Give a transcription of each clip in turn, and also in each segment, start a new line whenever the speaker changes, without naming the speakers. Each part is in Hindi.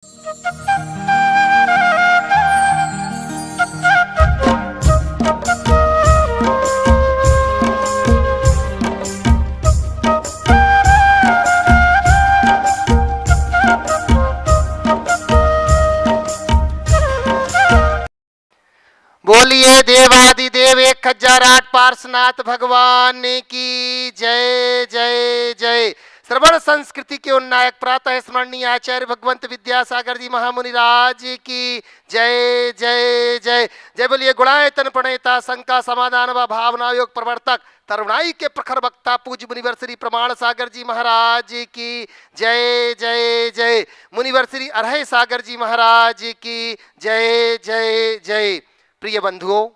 बोलिए देवादिदेव 1008 पार्श्वनाथ भगवान की जय जय जय। श्रवण संस्कृति के उन्नायक प्रातः स्मरणीय आचार्य भगवंत विद्यासागर जी महामुनि राज की जय जय जय जय। बोलिए गुणायतन प्रणेता शंका समाधान व भावना योग प्रवर्तक तरुणाई के प्रखर वक्ता पूज्य मुनिवर श्री प्रमाण सागर जी महाराज की जय जय जय। मुनिवर श्री अरहय सागर जी महाराज की जय जय जय। प्रिय बंधुओं,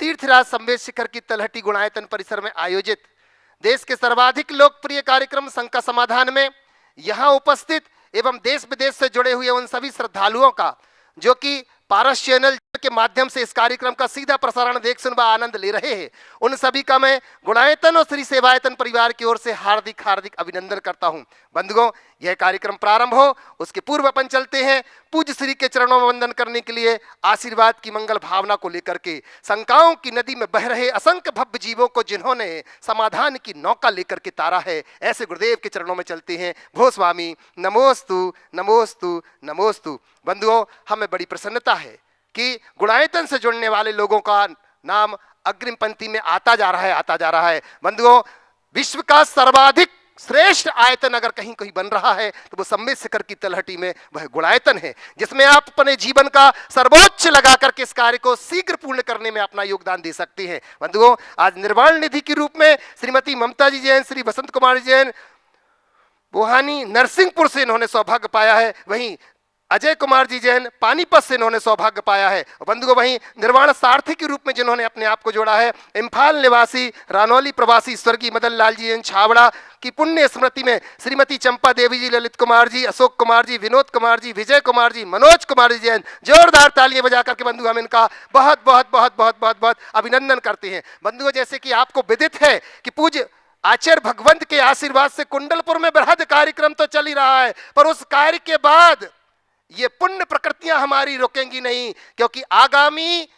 तीर्थराज संवेद शिखर की तलहटी गुणायतन परिसर में आयोजित देश के सर्वाधिक लोकप्रिय कार्यक्रम शंका समाधान में यहां उपस्थित एवं देश विदेश से जुड़े हुए उन सभी श्रद्धालुओं का जो कि पारस चैनल के माध्यम से इस कार्यक्रम का सीधा प्रसारण देख सुन व आनंद ले रहे हैं, उन सभी का मैं गुणायतन और श्री सेवायतन परिवार की ओर से हार्दिक हार्दिक अभिनंदन करता हूं। बंधुओं, यह कार्यक्रम प्रारंभ हो उसके पूर्व अपन चलते हैं पूज्य श्री के चरणों में वंदन करने के लिए, आशीर्वाद की मंगल भावना को लेकर के। शंकाओं की नदी में बह रहे असंख्य भव्य जीवों को जिन्होंने समाधान की नौका लेकर के तारा है, ऐसे गुरुदेव के चरणों में चलते हैं। भो स्वामी नमोस्तु नमोस्तु नमोस्तु। बंधुओं, हमें बड़ी प्रसन्नता है कि गुणायतन से जुड़ने वाले लोगों का नाम अग्रिम पंक्ति में आता जा रहा है। बंधुओं, विश्व का सर्वाधिक श्रेष्ठ आयतन अगर कहीं कहीं बन रहा है तो वो संवेद शिखर की तलहटी में वह गुणायतन है, जिसमें आप अपने जीवन का सर्वोच्च लगा करके इस कार्य को शीघ्र पूर्ण करने में अपना योगदान दे सकते हैं। बंधुओं, आज निर्वाण निधि के रूप में श्रीमती ममता जी जैन, श्री बसंत कुमार जैन बोहानी नरसिंहपुर से इन्होंने सौभाग्य पाया है, वहीं अजय कुमार जी जैन पानीपत से इन्होंने सौभाग्य पाया है। बंधुओं, वहीं निर्वाण सारथी के रूप में जिन्होंने अपने आप को जोड़ा है, इम्फाल निवासी रानौली प्रवासी स्वर्गीय मदन लाल जी जैन छावड़ा की पुण्य स्मृति में श्रीमती चंपा देवी जी, ललित कुमार जी, अशोक कुमार जी, विनोद कुमार जी, विजय कुमार जी, मनोज कुमार जी जैन, जोरदार तालियां बजा करके बंधु हम इनका बहुत बहुत बहुत बहुत बहुत बहुत अभिनंदन करते हैं। बंधुओं, जैसे कि आपको विदित है कि पूज्य आचार्य भगवंत के आशीर्वाद से कुंडलपुर में बृहद कार्यक्रम तो चल ही रहा है, पर उस कार्य के बाद ये पुण्य प्रकृतियां हमारी रुकेंगी नहीं, क्योंकि आगामी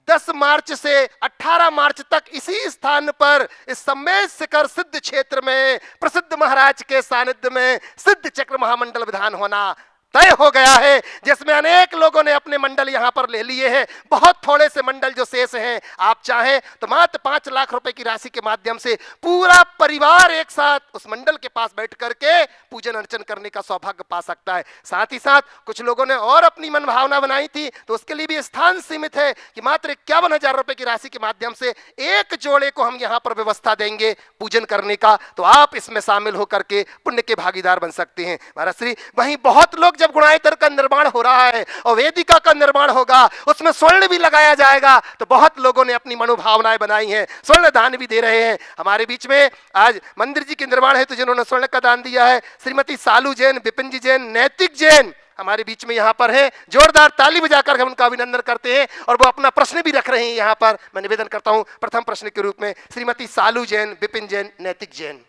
10 मार्च से 18 मार्च तक इसी स्थान पर इस संवेद शिखर सिद्ध क्षेत्र में प्रसिद्ध महाराज के सानिध्य में सिद्ध चक्र महामंडल विधान होना तय हो गया है, जिसमें अनेक लोगों ने अपने मंडल यहां पर ले लिए हैं। बहुत थोड़े से मंडल जो शेष हैं, आप चाहें तो मात्र 5 लाख रुपए की राशि के माध्यम से पूरा परिवार एक साथ उस मंडल के पास बैठ करके पूजन अर्चन करने का सौभाग्य पा सकता है। साथ ही साथ कुछ लोगों ने और अपनी मन भावना बनाई थी, तो उसके लिए भी स्थान सीमित है कि मात्र 51,000 रुपए की राशि के माध्यम से एक जोड़े को हम यहाँ पर व्यवस्था देंगे पूजन करने का, तो आप इसमें शामिल होकर के पुण्य के भागीदार बन सकते हैं। महाराज श्री, वहीं बहुत लोग जब गुणायतन का निर्माण हो रहा है और वेदिका का निर्माण होगा, उसमें स्वर्ण भी लगाया जाएगा, तो बहुत लोगों ने अपनी मनोभावनाएं बनाई हैं, स्वर्ण दान भी दे रहे हैं। हमारे बीच में आज मंदिर जी के निर्माण है तो जिन्होंने स्वर्ण का दान दिया है श्रीमती सालू जैन, विपिन जी जैन, नैतिक जैन हमारे बीच में यहाँ पर है। जोरदार ताली बजाकर हम उनका अभिनंदन करते हैं और वो अपना प्रश्न भी रख रहे हैं यहाँ पर। मैं निवेदन करता हूँ प्रथम प्रश्न के रूप में श्रीमती सालू जैन, विपिन जैन, नैतिक जैन।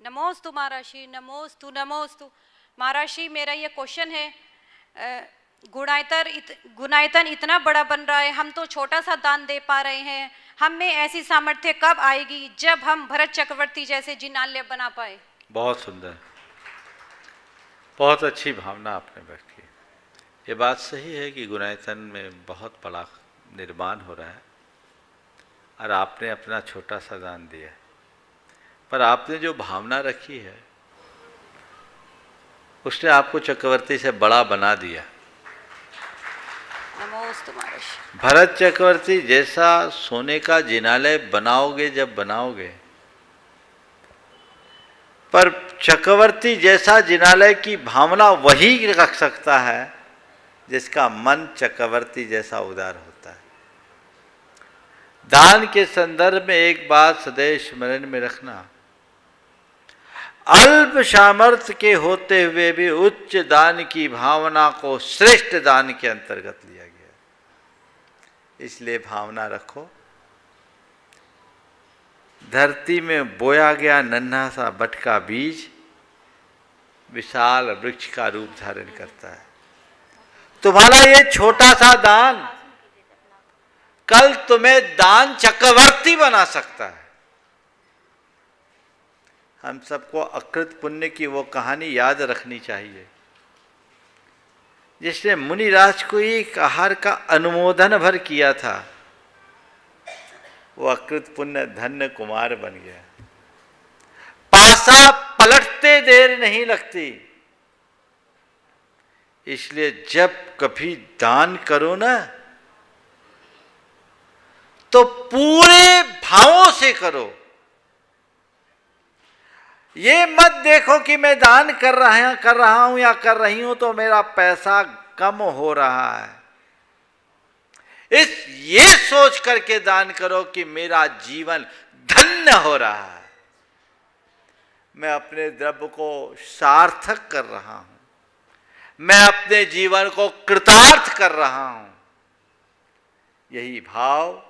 नमोस्तु महाराज, नमोस्तु नमोस्तु महाराज। मेरा ये क्वेश्चन है, गुणायतन इतना बड़ा बन रहा है, हम तो छोटा सा दान दे पा रहे हैं, हम में ऐसी सामर्थ्य कब आएगी जब हम भरत चक्रवर्ती जैसे जिनालय बना पाए? बहुत
सुंदर, बहुत अच्छी भावना आपने व्यक्त की। ये बात सही है कि गुणायतन में बहुत बड़ा निर्माण हो रहा है और आपने अपना छोटा सा दान दिया है, पर आपने जो भावना रखी है उसने आपको चक्रवर्ती से बड़ा बना दिया। भरत चक्रवर्ती जैसा सोने का जिनालय बनाओगे जब बनाओगे, पर चक्रवर्ती जैसा जिनालय की भावना वही रख सकता है जिसका मन चक्रवर्ती जैसा उदार होता है। दान के संदर्भ में एक बात सदैव स्मरण में रखना, अल्प सामर्थ्य के होते हुए भी उच्च दान की भावना को श्रेष्ठ दान के अंतर्गत लिया गया। इसलिए भावना रखो, धरती में बोया गया नन्हा सा बटका बीज विशाल वृक्ष का रूप धारण करता है। तुम्हारा ये छोटा सा दान कल तुम्हें दान चक्रवर्ती बना सकता है। हम सबको अकृत पुण्य की वो कहानी याद रखनी चाहिए जिसने मुनिराज को एक आहार का अनुमोदन भर किया था। वो अकृत पुण्य धन्य कुमार बन गया। पासा पलटते देर नहीं लगती। इसलिए जब कभी दान करो ना तो पूरे भावों से करो। ये मत देखो कि मैं दान कर रहा हूं या कर रही हूं तो मेरा पैसा कम हो रहा है। ये सोच करके दान करो कि मेरा जीवन धन्य हो रहा है, मैं अपने द्रव्य को सार्थक कर रहा हूं, मैं अपने जीवन को कृतार्थ कर रहा हूं। यही भाव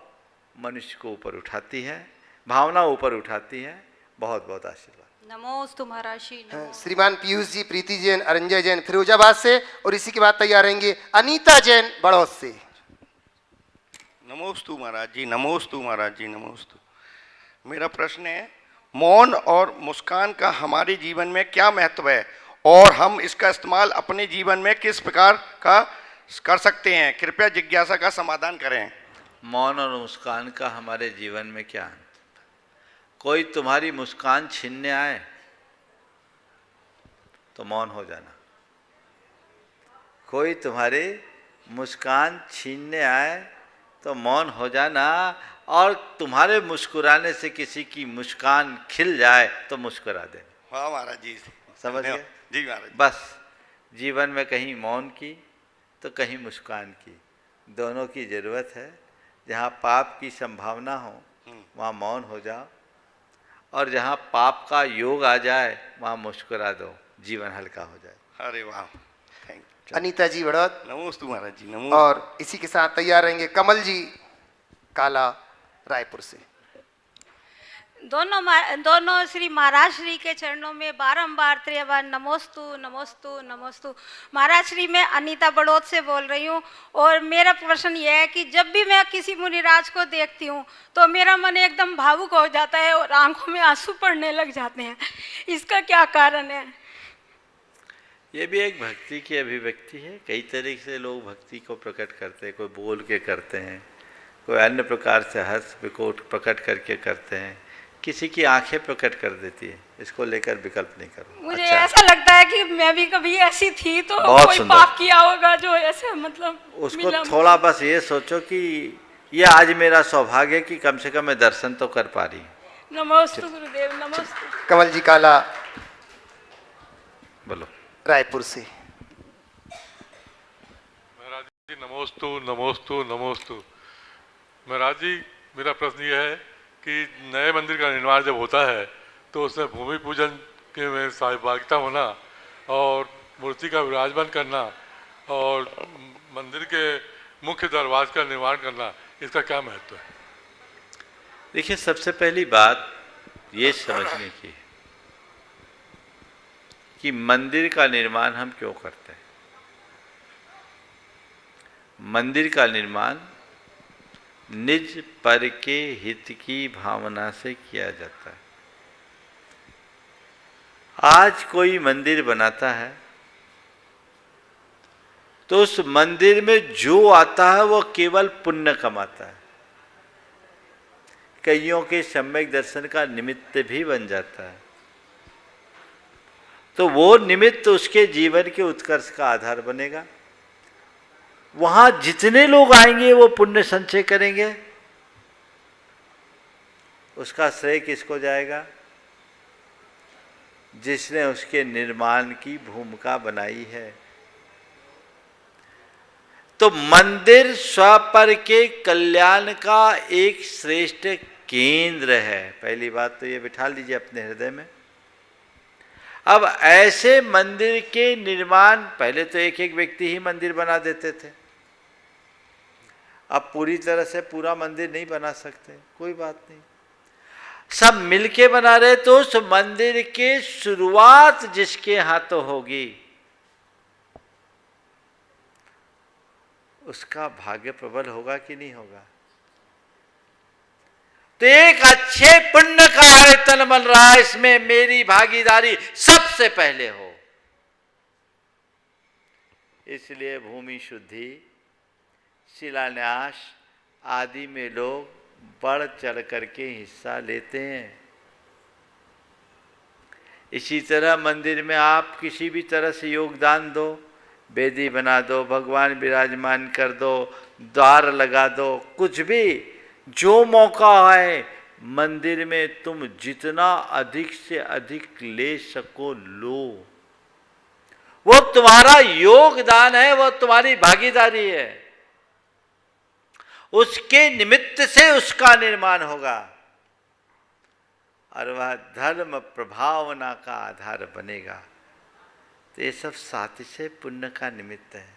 मनुष्य को ऊपर उठाती है, भावना ऊपर उठाती है। बहुत बहुत आशीर्वाद।
नमोस्तु महाराज श्री।
श्रीमान पीयूष जी, प्रीति जैन, अरंजय जैन फिरोजाबाद से, और इसी के बाद तैयार रहेंगे अनीता जैन बड़ौद से।
नमोस्तु महाराज जी, नमोस्तु महाराज जी, नमोस्तु। मेरा प्रश्न है, मौन और मुस्कान का हमारे जीवन में क्या महत्व है और हम इसका इस्तेमाल अपने जीवन में किस प्रकार का कर सकते हैं? कृपया जिज्ञासा का समाधान करें।
मौन और मुस्कान का हमारे जीवन में क्या है? कोई तुम्हारी मुस्कान छीनने आए तो मौन हो जाना। कोई तुम्हारी मुस्कान छीनने आए तो मौन हो जाना। और तुम्हारे मुस्कुराने से किसी की मुस्कान खिल जाए तो मुस्कुरा देना।
वाह महाराज जी,
समझ गए?
जी महाराज।
बस जीवन में कहीं मौन की तो कहीं मुस्कान की, दोनों की जरूरत है। जहाँ पाप की संभावना हो वहाँ मौन हो जाओ, और जहाँ पाप का योग आ जाए वहाँ मुस्कुरा दो, जीवन हल्का हो जाए।
अरे वाह, थैंक यू।
अनीता जी बड़ौद,
नमोस्तु महाराज जी, नमोस्तु।
और इसी के साथ तैयार रहेंगे कमल जी काला रायपुर से।
दोनों श्री महाराज श्री के चरणों में बारंबार त्रिबार नमोस्तु नमोस्तु नमोस्तु। महाराज श्री, मैं अनीता बड़ौद से बोल रही हूँ, और मेरा प्रश्न यह है कि जब भी मैं किसी मुनिराज को देखती हूँ तो मेरा मन एकदम भावुक हो जाता है और आंखों में आंसू पड़ने लग जाते हैं। इसका क्या कारण है?
ये भी एक भक्ति की अभिव्यक्ति है। कई तरीके से लोग भक्ति को प्रकट करते हैं। कोई बोल के करते हैं, कोई अन्य प्रकार से हंस विकोट प्रकट करके करते हैं, किसी की आंखें प्रकट कर देती है। इसको लेकर विकल्प नहीं करो।
मुझे
अच्छा,
ऐसा लगता है कि मैं भी कभी ऐसी थी तो
बहुत
कोई
सुंदर।
पाप किया होगा जो ऐसे मतलब
उसको थोड़ा बस ये सोचो कि ये आज मेरा सौभाग्य है कि कम से कम मैं दर्शन तो कर पा रही हूँ।
नमोस्तु गुरुदेव, नमोस्तु।
कमल जी काला
बोलो।
रायपुर से।
महाराज जी नमोस्तु नमोस्तु नमोस्तु। महाराज जी, मेरा प्रश्न ये है कि नए मंदिर का निर्माण जब होता है तो उसमें भूमि पूजन के में सहभागिता होना और मूर्ति का विराजमान करना और मंदिर के मुख्य दरवाजे का निर्माण करना, इसका क्या महत्व है?
देखिए, सबसे पहली बात ये समझने की है कि मंदिर का निर्माण हम क्यों करते हैं। मंदिर का निर्माण निज पर के हित की भावना से किया जाता है। आज कोई मंदिर बनाता है तो उस मंदिर में जो आता है वो केवल पुण्य कमाता है, कईयों के सम्यक दर्शन का निमित्त भी बन जाता है। तो वो निमित्त उसके जीवन के उत्कर्ष का आधार बनेगा। वहां जितने लोग आएंगे वो पुण्य संचय करेंगे। उसका श्रेय किसको जाएगा? जिसने उसके निर्माण की भूमिका बनाई है। तो मंदिर स्वपर के कल्याण का एक श्रेष्ठ केंद्र है। पहली बात तो ये बिठा लीजिए अपने हृदय में। अब ऐसे मंदिर के निर्माण, पहले तो एक एक व्यक्ति ही मंदिर बना देते थे, अब पूरी तरह से पूरा मंदिर नहीं बना सकते, कोई बात नहीं। सब मिलके बना रहे तो उस मंदिर की शुरुआत जिसके हाथों होगी उसका भाग्य प्रबल होगा कि नहीं होगा। तो एक अच्छे पुण्य का आयतन बन रहा है, इसमें मेरी भागीदारी सबसे पहले हो। इसलिए भूमि शुद्धि, शिलान्यास आदि में लोग बढ़ चढ़ करके हिस्सा लेते हैं। इसी तरह मंदिर में आप किसी भी तरह से योगदान दो, वेदी बना दो, भगवान विराजमान कर दो, द्वार लगा दो, कुछ भी जो मौका है मंदिर में तुम जितना अधिक से अधिक ले सको लो। वो तुम्हारा योगदान है, वो तुम्हारी भागीदारी है। उसके निमित्त से उसका निर्माण होगा और वह धर्म प्रभावना का आधार बनेगा। तो ये सब सातिशय पुण्य का निमित्त है।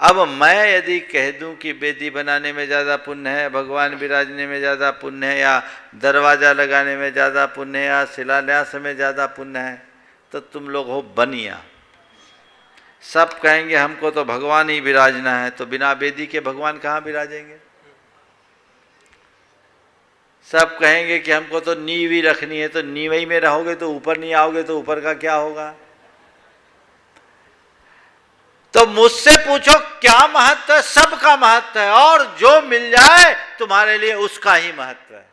अब मैं यदि कह दूं कि वेदी बनाने में ज़्यादा पुण्य है, भगवान विराजने में ज़्यादा पुण्य है, या दरवाज़ा लगाने में ज़्यादा पुण्य है, या शिलान्यास में ज़्यादा पुण्य है, तो तुम लोग हो बनिया। सब कहेंगे हमको तो भगवान ही विराजना है, तो बिना वेदी के भगवान कहाँ विराजेंगे। सब कहेंगे कि हमको तो नींव ही रखनी है, तो नींव ही में रहोगे तो ऊपर नहीं आओगे, तो ऊपर का क्या होगा। तो मुझसे पूछो क्या महत्व है, सबका महत्व है, और जो मिल जाए तुम्हारे लिए उसका ही महत्व है।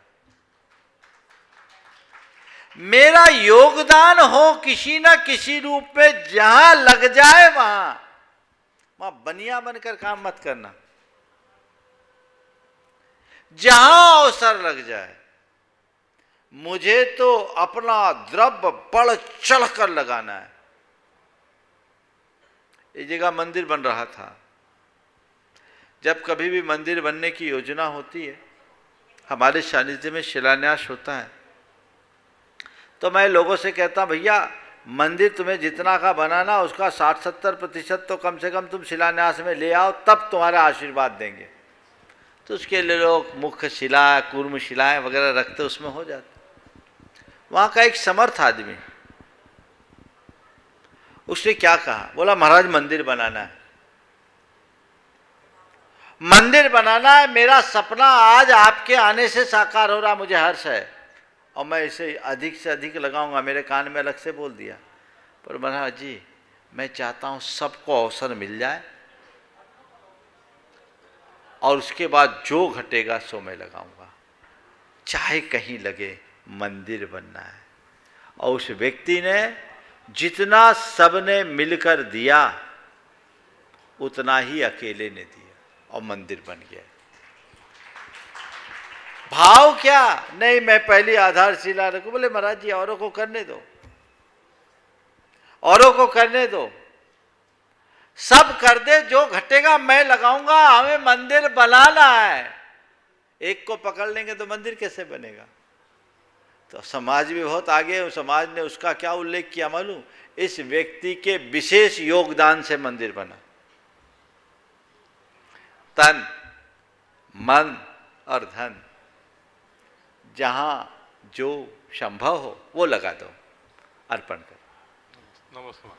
मेरा योगदान हो किसी ना किसी रूप में, जहां लग जाए वहां बनिया बनकर काम मत करना। जहां अवसर लग जाए, मुझे तो अपना द्रव्य बढ़ चढ़ कर लगाना है। इस जगह मंदिर बन रहा था। जब कभी भी मंदिर बनने की योजना होती है, हमारे सानिध्य में शिलान्यास होता है, तो मैं लोगों से कहता हूं भैया मंदिर तुम्हें जितना का बनाना उसका 60-70% तो कम से कम तुम शिलान्यास में ले आओ, तब तुम्हारा आशीर्वाद देंगे। तो उसके लिए लोग मुख्य शिला, कूर्म शिलाएं वगैरह रखते, उसमें हो जाते। वहाँ का एक समर्थ आदमी, उसने क्या कहा, बोला महाराज मंदिर बनाना है, मंदिर बनाना है, मेरा सपना आज आपके आने से साकार हो रहा, मुझे हर्ष है और मैं इसे अधिक से अधिक लगाऊंगा। मेरे कान में अलग से बोल दिया, पर महाराज जी मैं चाहता हूं सबको अवसर मिल जाए और उसके बाद जो घटेगा सो मैं लगाऊंगा, चाहे कहीं लगे, मंदिर बनना है। और उस व्यक्ति ने जितना सबने मिलकर दिया उतना ही अकेले ने दिया और मंदिर बन गया। भाव क्या, नहीं मैं पहली आधारशिला रखूं, बोले महाराज जी औरों को करने दो, औरों को करने दो, सब कर दे, जो घटेगा मैं लगाऊंगा, हमें मंदिर बनाना है। एक को पकड़ लेंगे तो मंदिर कैसे बनेगा। तो समाज भी बहुत आगे है, समाज ने उसका क्या उल्लेख किया मालूम, इस व्यक्ति के विशेष योगदान से मंदिर बना। तन, मन और धन जहां जो संभव हो वो लगा दो, अर्पण करो।
नमस्कार।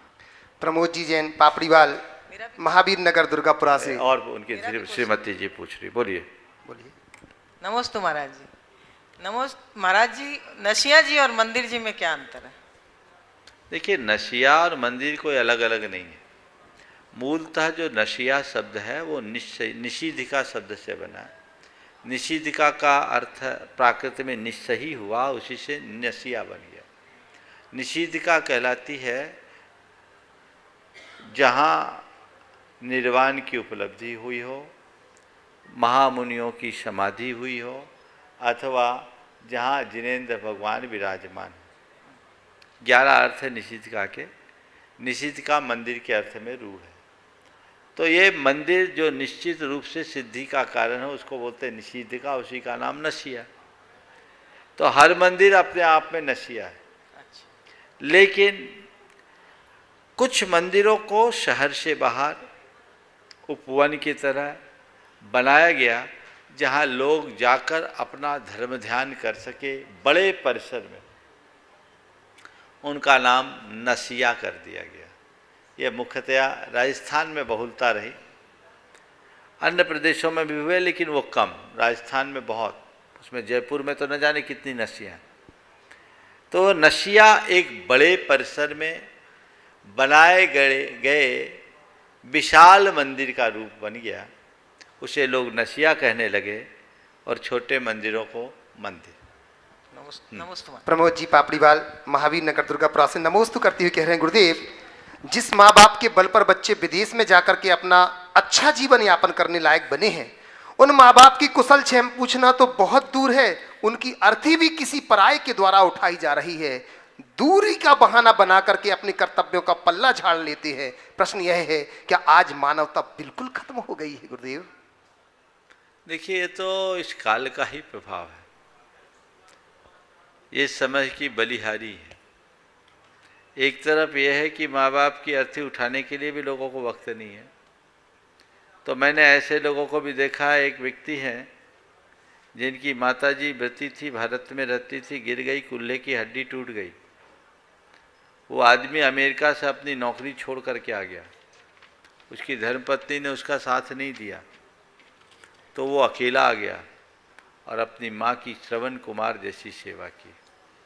प्रमोद जी जैन, पापड़ीवाल, महावीर नगर, दुर्गापुरा से।
और उनकी श्रीमती जी पूछ रही, बोलिए।
बोलिए।
नमस्ते महाराज जी। नमस्ते महाराज जी, नशिया जी और मंदिर जी में क्या अंतर है।
देखिए नशिया और मंदिर कोई अलग अलग नहीं है। मूलतः जो नशिया शब्द है वो निषिधिका शब्द से बना है। निषिधिका का अर्थ प्राकृत में निस्सही हुआ, उसी से नशिया बन गया। निषिधिका कहलाती है जहाँ निर्वाण की उपलब्धि हुई हो, महामुनियों की समाधि हुई हो, अथवा जहाँ जिनेंद्र भगवान विराजमान। 11 अर्थ है निषिधिका के। निषिधिका मंदिर के अर्थ में रूह है। तो ये मंदिर जो निश्चित रूप से सिद्धि का कारण है उसको बोलते हैं निषिधिका, उसी का नाम नशिया। तो हर मंदिर अपने आप में नशिया है। लेकिन कुछ मंदिरों को शहर से बाहर उपवन की तरह बनाया गया जहाँ लोग जाकर अपना धर्म ध्यान कर सके बड़े परिसर में, उनका नाम नसिया कर दिया गया। यह मुख्यतया राजस्थान में बहुलता रही, अन्य प्रदेशों में भी हुए लेकिन वो कम, राजस्थान में बहुत, उसमें जयपुर में तो न जाने कितनी नसियाँ हैं। तो नसिया एक बड़े परिसर में बनाए गए विशाल मंदिर का रूप बन गया, उसे लोग नसिया कहने लगे और छोटे मंदिरों को मंदिर।
नमस्ते।
प्रमोद जी पापड़ीवाल, महावीर नगर दुर्गापुरा से नमोस्तु करते हुए कह रहे हैं, गुरुदेव, जिस माँ बाप के बल पर बच्चे विदेश में जाकर के अपना अच्छा जीवन यापन करने लायक बने हैं, उन माँ बाप की कुशल क्षेम पूछना तो बहुत दूर है, उनकी अर्थी भी किसी पराये के द्वारा उठाई जा रही है। दूरी का बहाना बना करके अपने कर्तव्यों का पल्ला झाड़ लेते हैं। प्रश्न यह है, क्या आज मानवता बिल्कुल खत्म हो गई है गुरुदेव?
देखिए, ये तो इस काल का ही प्रभाव है, ये समय की बलिहारी है। एक तरफ यह है कि माँ बाप की अर्थी उठाने के लिए भी लोगों को वक्त नहीं है, तो मैंने ऐसे लोगों को भी देखा है। एक व्यक्ति हैं जिनकी माताजी व्रती थी, भारत में रहती थी, गिर गई, कूल्हे की हड्डी टूट गई। वो आदमी अमेरिका से अपनी नौकरी छोड़ करके आ गया, उसकी धर्मपत्नी ने उसका साथ नहीं दिया, तो वो अकेला आ गया और अपनी माँ की श्रवण कुमार जैसी सेवा की।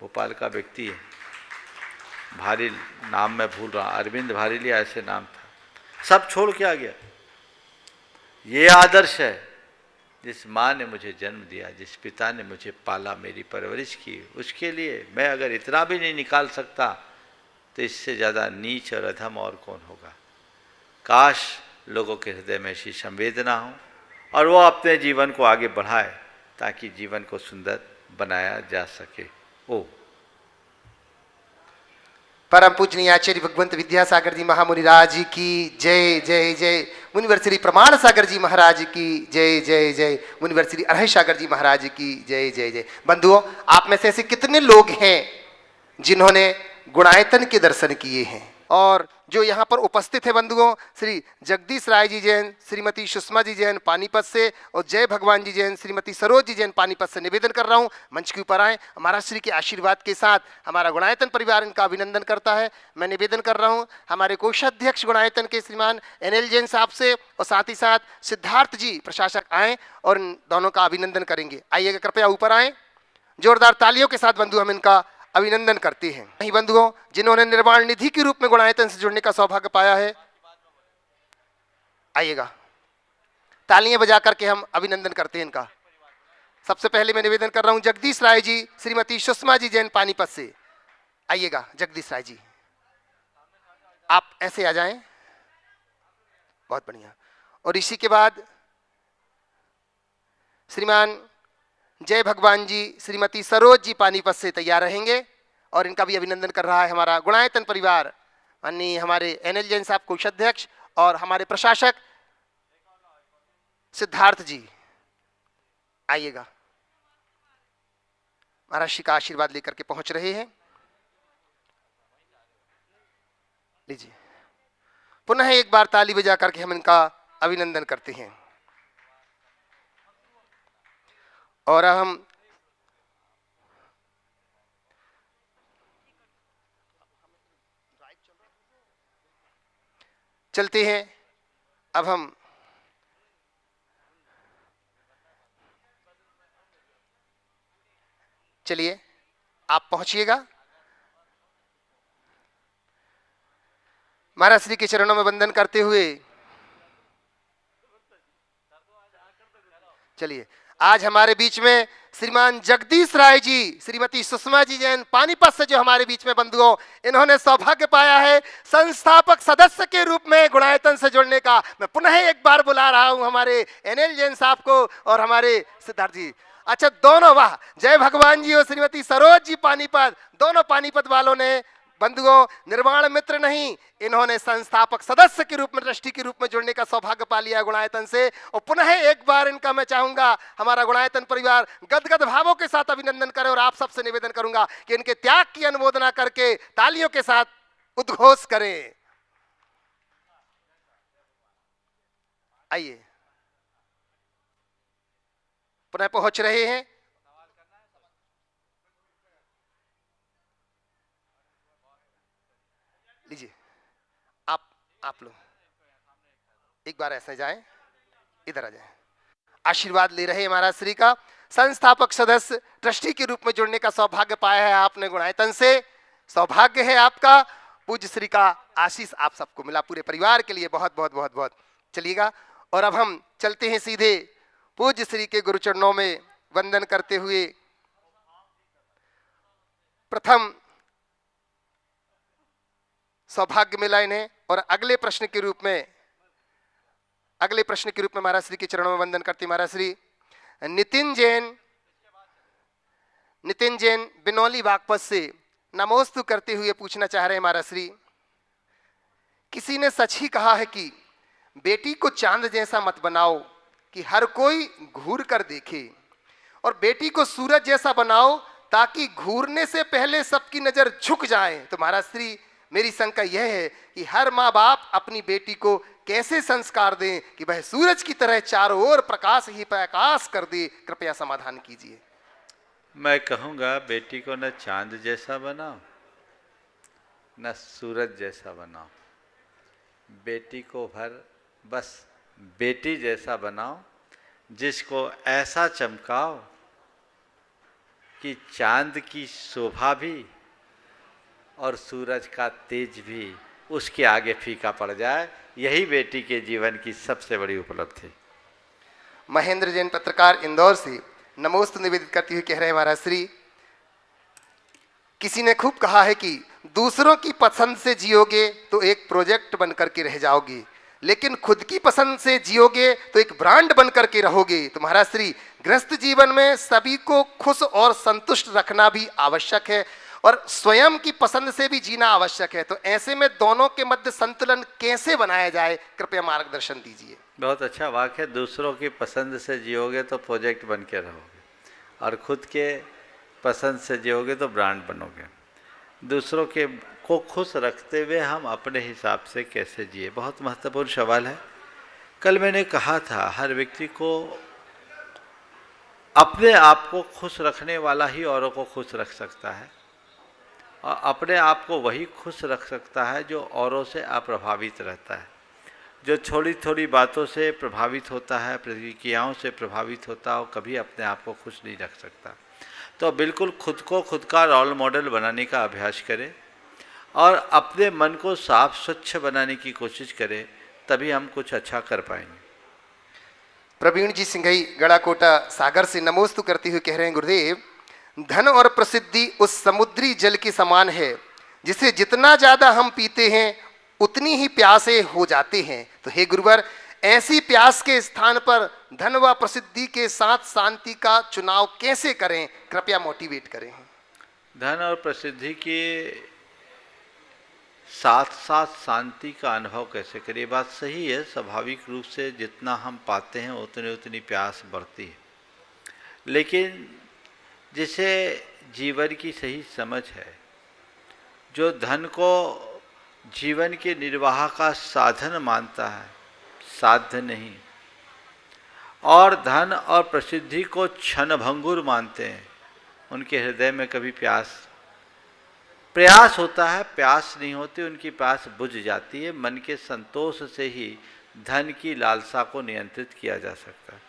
भोपाल का व्यक्ति है, भारिल नाम मैं भूल रहा, अरविंद भारिल या ऐसे नाम था। सब छोड़ के आ गया। ये आदर्श है, जिस माँ ने मुझे जन्म दिया, जिस पिता ने मुझे पाला, मेरी परवरिश की, उसके लिए मैं अगर इतना भी नहीं निकाल सकता तो इससे ज़्यादा नीच और अधम और कौन होगा। काश लोगों के हृदय में ऐसी संवेदना हो और वो अपने जीवन को आगे बढ़ाए ताकि जीवन को सुंदर बनाया जा सके। ओ
परम पूजनीय आचार्य भगवंत विद्यासागर जी महामुनिराज जी की जय जय जय। मुनिवर श्री प्रमाण सागर जी महाराज की जय जय जय। मुनिवर श्री अरहय सागर जी महाराज की जय जय जय। बंधुओं, आप में से ऐसे कितने लोग हैं जिन्होंने गुणायतन के दर्शन किए हैं? और जो यहाँ पर उपस्थित है बंधुओं, श्री जगदीश राय जी जैन, श्रीमती सुषमा जी जैन पानीपत से, और जय भगवान जी जैन, श्रीमती सरोज जी जैन पानीपत से निवेदन कर रहा हूँ, मंच के ऊपर आए। महाराज श्री के आशीर्वाद के साथ हमारा गुणायतन परिवार इनका अभिनंदन करता है। मैं निवेदन कर रहा हूँ हमारे कोषाध्यक्ष गुणायतन के श्रीमान NL जैन साहब से, और साथ ही साथ सिद्धार्थ जी प्रशासक आए और इन दोनों का अभिनंदन करेंगे। आइएगा, कृपया ऊपर आए। जोरदार तालियों के साथ बंधु हम इनका अभिनंदन करते हैं। वहीं बंधुओं, जिन्होंने निर्वाण निधि के रूप में गुणायतन से जुड़ने का सौभाग्य पाया है, आइएगा, तालियां बजा करके हम अभिनंदन करते हैं इनका। सबसे पहले मैं निवेदन कर रहा हूं जगदीश राय जी, श्रीमती सुषमा जी जैन पानीपत से। आइएगा जगदीश राय जी, आप ऐसे आ जाएं, बहुत बढ़िया। और इसी के बाद श्रीमान जय भगवान जी, श्रीमती सरोज जी पानीपत से तैयार रहेंगे, और इनका भी अभिनंदन कर रहा है हमारा गुणायतन परिवार, माननीय हमारे NL जैन साहब कोषाध्यक्ष और हमारे प्रशासक सिद्धार्थ जी। आइएगा, महाराज श्री का आशीर्वाद लेकर के पहुंच रहे हैं। लीजिए, पुनः एक बार ताली बजा करके हम इनका अभिनंदन करते हैं। और हम चलते हैं। अब हम चलिए, आप पहुंचिएगा। महाराज श्री के चरणों में वंदन करते हुए चलिए, आज हमारे बीच में श्रीमान जगदीश राय जी, श्रीमती सुषमा जी जैन पानीपत से जो हमारे बीच में बंधुओं, इन्होंने सौभाग्य पाया है संस्थापक सदस्य के रूप में गुणायतन से जुड़ने का। मैं पुनः एक बार बुला रहा हूं हमारे NL जैन साहब को और हमारे सिद्धार्थ जी। अच्छा, दोनों, वाह, जय भगवान जी और श्रीमती सरोज जी पानीपत, दोनों पानीपत वालों ने बंधुओं निर्वाण मित्र नहीं, इन्होंने संस्थापक सदस्य के रूप में, ट्रस्टी के रूप में जुड़ने का सौभाग्य पा लिया गुणायतन से। और पुनः एक बार इनका मैं चाहूंगा हमारा गुणायतन परिवार गदगद भावों के साथ अभिनंदन करें, और आप सबसे निवेदन करूंगा कि इनके त्याग की अनुमोदना करके तालियों के साथ उद्घोष करें। आइए, पुनः पहुंच रहे हैं। लीजिए, आप लोग एक बार ऐसे जाएं, इधर आ जाएं। आशीर्वाद ले रहे हैं महाराज श्री का। संस्थापक सदस्य ट्रस्टी के रूप में जुड़ने का सौभाग्य पाया है आपने गुणायतन से, सौभाग्य है आपका। पूज्य श्री का आशीष आप सबको मिला, पूरे परिवार के लिए बहुत बहुत बहुत बहुत। चलिएगा, और अब हम चलते हैं सीधे पूज्य श्री के गुरुचरणों में वंदन करते हुए। प्रथम सौभाग्य मिला इन्हें, और अगले प्रश्न के रूप में महाराज श्री के चरणों में वंदन करते महाराज श्री नितिन जैन बिनौली बागपत से नमोस्तु करते हुए पूछना चाह रहे हैं महाराज श्री, किसी ने सच ही कहा है कि बेटी को चांद जैसा मत बनाओ कि हर कोई घूर कर देखे, और बेटी को सूरज जैसा बनाओ ताकि घूरने से पहले सबकी नजर झुक जाए। तो महाराज श्री, मेरी शंका यह है कि हर माँ बाप अपनी बेटी को कैसे संस्कार दें कि वह सूरज की तरह चारों ओर प्रकाश ही प्रकाश कर दे। कृपया समाधान कीजिए।
मैं कहूँगा बेटी को न चांद जैसा बनाओ न सूरज जैसा बनाओ, बेटी को बस बेटी जैसा बनाओ, जिसको ऐसा चमकाओ कि चांद की शोभा भी और सूरज का तेज भी उसके आगे फीका पड़ जाए। यही बेटी के जीवन की सबसे बड़ी उपलब्धि।
महेंद्र जैन पत्रकार इंदौर से नमोस्तु निवेदित करते हुए कह रहे हैं महाराज श्री, किसी ने खूब कहा है कि दूसरों की पसंद से जियोगे तो एक प्रोजेक्ट बनकर के रह जाओगे, लेकिन खुद की पसंद से जियोगे तो एक ब्रांड बनकर के रहोगे। तो महाराज श्री, गृहस्थ जीवन में सभी को खुश और संतुष्ट रखना भी आवश्यक है और स्वयं की पसंद से भी जीना आवश्यक है। तो ऐसे में दोनों के मध्य संतुलन कैसे बनाया जाए, कृपया मार्गदर्शन दीजिए।
बहुत अच्छा वाक्य है, दूसरों की पसंद से जियोगे तो प्रोजेक्ट बन के रहोगे, और खुद के पसंद से जियोगे तो ब्रांड बनोगे। दूसरों के को खुश रखते हुए हम अपने हिसाब से कैसे जिए, बहुत महत्वपूर्ण सवाल है। कल मैंने कहा था, हर व्यक्ति को अपने आप को खुश रखने वाला ही औरों को खुश रख सकता है, और अपने आप को वही खुश रख सकता है जो औरों से अप्रभावित रहता है, जो थोड़ी थोड़ी बातों से प्रभावित होता है, प्रतिक्रियाओं से प्रभावित होता है, और कभी अपने आप को खुश नहीं रख सकता। तो बिल्कुल खुद को खुद का रोल मॉडल बनाने का अभ्यास करें और अपने मन को साफ स्वच्छ बनाने की कोशिश करें, तभी हम कुछ अच्छा कर पाएंगे।
प्रवीण जी सिंघई गड़ाकोटा सागर से नमोस्तु करते हुए कह रहे हैं, गुरुदेव, धन और प्रसिद्धि उस समुद्री जल के समान है जिसे जितना ज्यादा हम पीते हैं उतनी ही प्यासे हो जाते हैं। तो हे गुरुवर, ऐसी प्यास के स्थान पर धन व प्रसिद्धि के साथ शांति का चुनाव कैसे करें, कृपया मोटिवेट करें।
धन और प्रसिद्धि के साथ साथ शांति का अनुभव कैसे करें, बात सही है। स्वाभाविक रूप से जितना हम पाते हैं उतनी उतनी प्यास बढ़ती है, लेकिन जिसे जीवन की सही समझ है, जो धन को जीवन के निर्वाह का साधन मानता है, साध्य नहीं, और धन और प्रसिद्धि को क्षणभंगुर मानते हैं, उनके हृदय में कभी प्रयास होता है, प्यास नहीं होती, उनकी प्यास बुझ जाती है। मन के संतोष से ही धन की लालसा को नियंत्रित किया जा सकता है।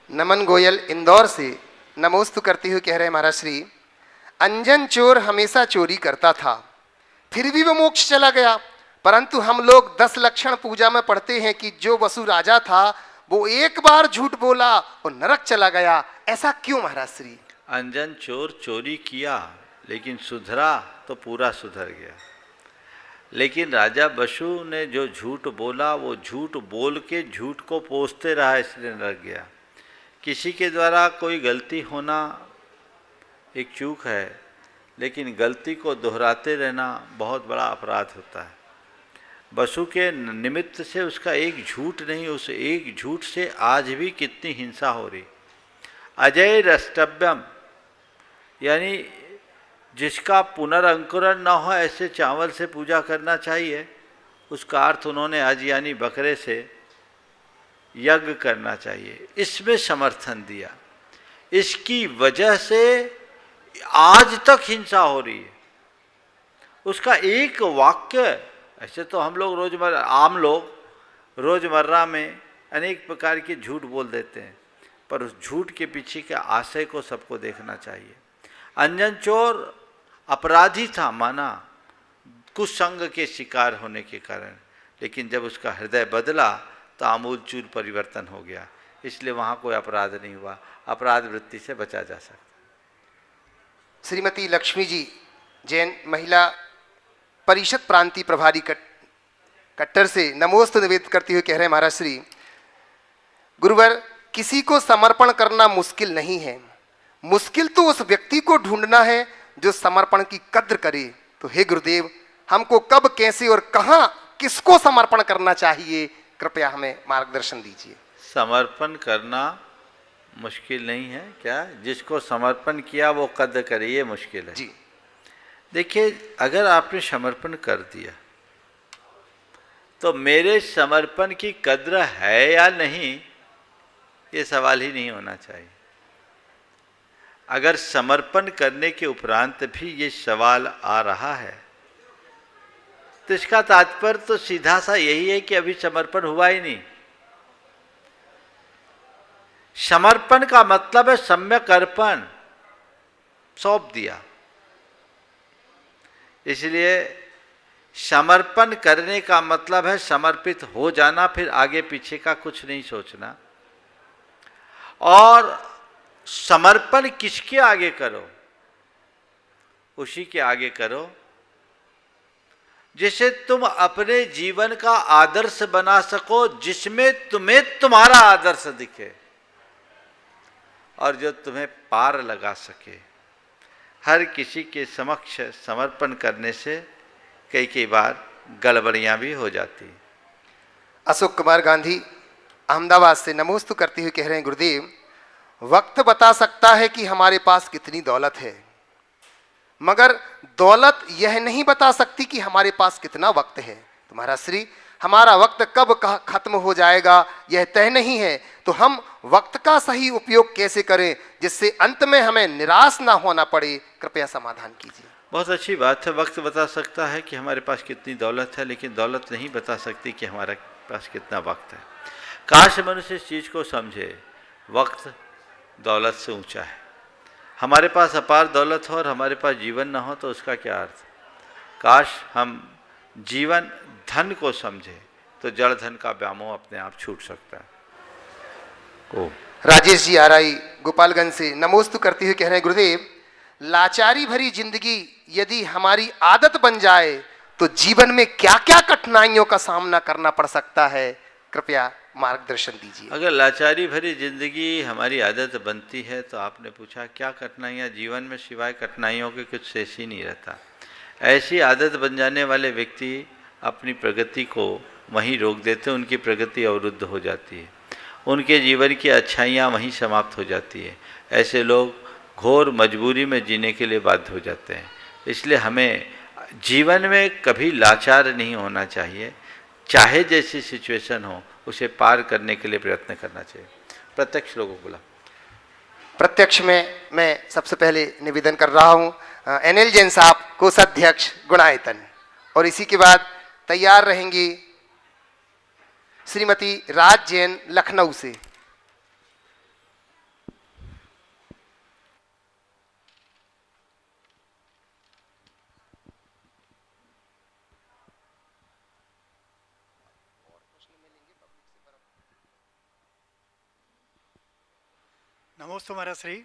नमन गोयल इंदौर से नमोस्तु करते हुए कह रहे हैं, महाराज श्री, अंजन चोर हमेशा चोरी करता था, फिर भी वो मोक्ष चला गया, परंतु हम लोग 10 लक्षण पूजा में पढ़ते हैं कि जो वसु राजा था वो एक बार झूठ बोला और नरक चला गया। ऐसा क्यों महाराज श्री?
अंजन चोर चोरी किया लेकिन सुधरा तो पूरा सुधर गया, लेकिन राजा बसु ने जो झूठ बोला वो झूठ बोल के झूठ को पोसते रहा, इसलिए नरक गया। किसी के द्वारा कोई गलती होना एक चूक है, लेकिन गलती को दोहराते रहना बहुत बड़ा अपराध होता है। बसु के निमित्त से उसका एक झूठ नहीं, उस एक झूठ से आज भी कितनी हिंसा हो रही। अजय रष्टव्यम, यानी जिसका पुनरअंकुरण न हो ऐसे चावल से पूजा करना चाहिए, उसका अर्थ उन्होंने आज यानी बकरे से यज्ञ करना चाहिए, इसमें समर्थन दिया। इसकी वजह से आज तक हिंसा हो रही है। उसका एक वाक्य, ऐसे तो हम लोग रोजमर्रा, आम लोग रोजमर्रा में अनेक प्रकार के झूठ बोल देते हैं, पर उस झूठ के पीछे के आशय को सबको देखना चाहिए। अंजन चोर अपराधी था, माना, कुसंग के शिकार होने के कारण, लेकिन जब उसका हृदय बदला तो आमूलचूल परिवर्तन हो गया। इसलिए वहाँ कोई अपराध नहीं हुआ, अपराध वृत्ति से बचा जा सकता।
श्रीमती लक्ष्मी जी, जैन महिला परिषद प्रांतीय प्रभारी कट्टर से नमोस्तु निवेदित करते हुए कह रहे हैं, महाराज श्री गुरुवर, किसी को समर्पण करना मुश्किल नहीं है, मुश्किल तो उस व्यक्ति को ढूंढना है जो समर्पण की कद्र करे। तो हे गुरुदेव, हमको कब, कैसे और कहाँ, किसको समर्पण करना चाहिए, कृपया हमें मार्गदर्शन दीजिए।
समर्पण करना मुश्किल नहीं है क्या? जिसको समर्पण किया वो कद्र करे, ये मुश्किल है
जी।
देखिए, अगर आपने समर्पण कर दिया तो मेरे समर्पण की कद्र है या नहीं, ये सवाल ही नहीं होना चाहिए। अगर समर्पण करने के उपरांत भी ये सवाल आ रहा है तो इसका तात्पर्य तो सीधा सा यही है कि अभी समर्पण हुआ ही नहीं। समर्पण का मतलब है सम्यक अर्पण, सौंप दिया। इसलिए समर्पण करने का मतलब है समर्पित हो जाना, फिर आगे पीछे का कुछ नहीं सोचना। और समर्पण किसके आगे करो? उसी के आगे करो जिसे तुम अपने जीवन का आदर्श बना सको, जिसमें तुम्हें तुम्हारा आदर्श दिखे और जो तुम्हें पार लगा सके। हर किसी के समक्ष समर्पण करने से कई बार गड़बड़ियां भी हो जाती।
अशोक कुमार गांधी अहमदाबाद से नमोस्तु करते हुए कह रहे हैं, गुरुदेव, वक्त बता सकता है कि हमारे पास कितनी दौलत है, मगर दौलत यह नहीं बता सकती कि हमारे पास कितना वक्त है। तो महाराज श्री, हमारा वक्त कब खत्म हो जाएगा यह तय नहीं है, तो हम वक्त का सही उपयोग कैसे करें जिससे अंत में हमें निराश ना होना पड़े, कृपया समाधान कीजिए।
बहुत अच्छी बात है। वक्त बता सकता है कि हमारे पास कितनी दौलत है, लेकिन दौलत नहीं बता सकती कि हमारे पास कितना वक्त है। काश मनुष्य इस चीज़ को समझे, वक्त दौलत से ऊंचा है। हमारे पास अपार दौलत हो और हमारे पास जीवन ना हो तो उसका क्या अर्थ? काश हम जीवन धन को समझे तो जड़ धन का व्यामोह अपने आप छूट सकता है।
राजेश जी आराई गोपालगंज से नमोस्तु करते हुए कह रहे हैं, गुरुदेव, लाचारी भरी जिंदगी यदि हमारी आदत बन जाए तो जीवन में क्या क्या कठिनाइयों का सामना करना पड़ सकता है, कृपया मार्गदर्शन दीजिए।
अगर लाचारी भरी जिंदगी हमारी आदत बनती है तो आपने पूछा क्या कठिनाइयाँ? जीवन में सिवाय कठिनाइयों के कुछ शेष ही नहीं रहता। ऐसी आदत बन जाने वाले व्यक्ति अपनी प्रगति को वहीं रोक देते हैं, उनकी प्रगति अवरुद्ध हो जाती है, उनके जीवन की अच्छाइयाँ वहीं समाप्त हो जाती है। ऐसे लोग घोर मजबूरी में जीने के लिए बाध्य हो जाते हैं। इसलिए हमें जीवन में कभी लाचार नहीं होना चाहिए, चाहे जैसी सिचुएशन हो उसे पार करने के लिए प्रयत्न करना चाहिए। प्रत्यक्ष लोगों को बुला।
प्रत्यक्ष में मैं सबसे पहले निवेदन कर रहा हूँ एनएल जैन साहब, कोषाध्यक्ष गुणायतन, और इसी के बाद तैयार रहेंगी श्रीमती राज जैन लखनऊ से।
नमोस्तु महाराज श्री।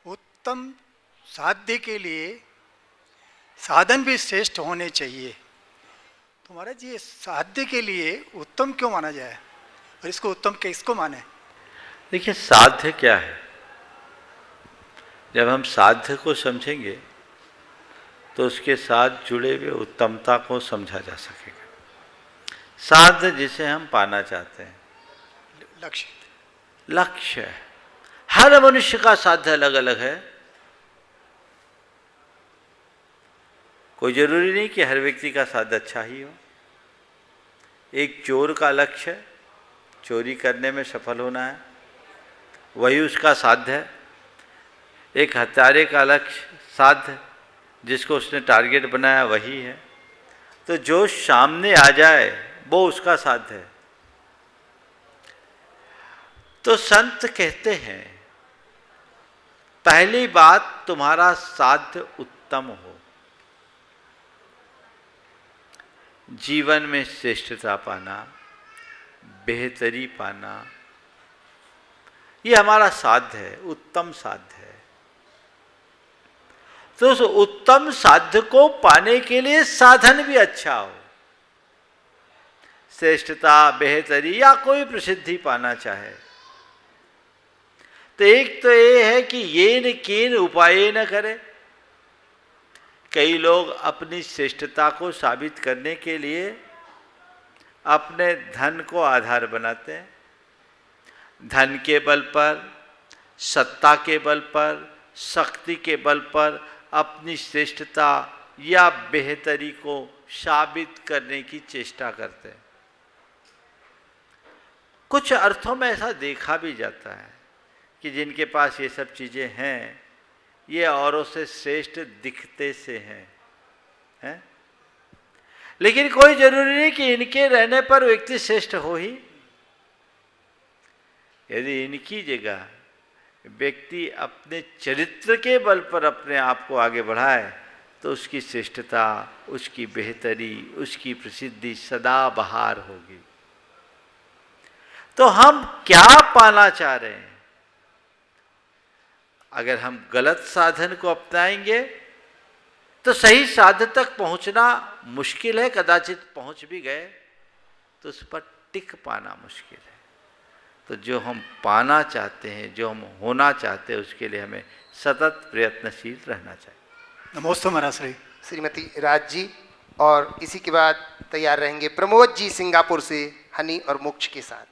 उत्तम साध्य के लिए साधन भी श्रेष्ठ होने चाहिए। तो महाराज जी, साध्य के लिए उत्तम क्यों माना जाए और इसको उत्तम किसको माने?
देखिए, साध्य क्या है? जब हम साध्य को समझेंगे तो उसके साथ जुड़े हुए उत्तमता को समझा जा सकेगा। साध्य जिसे हम पाना चाहते हैं, लक्ष्य है। हर मनुष्य का साध्य अलग अलग है। कोई जरूरी नहीं कि हर व्यक्ति का साध्य अच्छा ही हो। एक चोर का लक्ष्य चोरी करने में सफल होना है, वही उसका साध्य है। एक हत्यारे का लक्ष्य साध्य जिसको उसने टारगेट बनाया वही है। तो जो सामने आ जाए वो उसका साध्य है। तो संत कहते हैं पहली बात तुम्हारा साध्य उत्तम हो, जीवन में श्रेष्ठता पाना, बेहतरी पाना, ये हमारा साध्य है, उत्तम साध्य है। तो उस उत्तम साध्य को पाने के लिए साधन भी अच्छा हो। श्रेष्ठता, बेहतरी या कोई प्रसिद्धि पाना चाहे तो एक तो ये है कि ये न कीन उपाय न करे। कई लोग अपनी श्रेष्ठता को साबित करने के लिए अपने धन को आधार बनाते हैं। धन के बल पर, सत्ता के बल पर, शक्ति के बल पर अपनी श्रेष्ठता या बेहतरी को साबित करने की चेष्टा करते हैं। कुछ अर्थों में ऐसा देखा भी जाता है कि जिनके पास ये सब चीज़ें हैं ये औरों से श्रेष्ठ दिखते से हैं? लेकिन कोई जरूरी नहीं कि इनके रहने पर व्यक्ति श्रेष्ठ हो ही। यदि इनकी जगह व्यक्ति अपने चरित्र के बल पर अपने आप को आगे बढ़ाए तो उसकी श्रेष्ठता, उसकी बेहतरी, उसकी प्रसिद्धि सदा बहार होगी। तो हम क्या पाना चाह रहे हैं? अगर हम गलत साधन को अपनाएंगे तो सही साधन तक पहुंचना मुश्किल है। कदाचित पहुंच भी गए तो उस पर टिक पाना मुश्किल है। तो जो हम पाना चाहते हैं, जो हम होना चाहते हैं, उसके लिए हमें सतत प्रयत्नशील रहना चाहिए।
नमोस्तु महाराज श्री।
श्रीमती राज जी और इसी के बाद तैयार रहेंगे प्रमोद जी सिंगापुर से हनी और मोक्ष के साथ।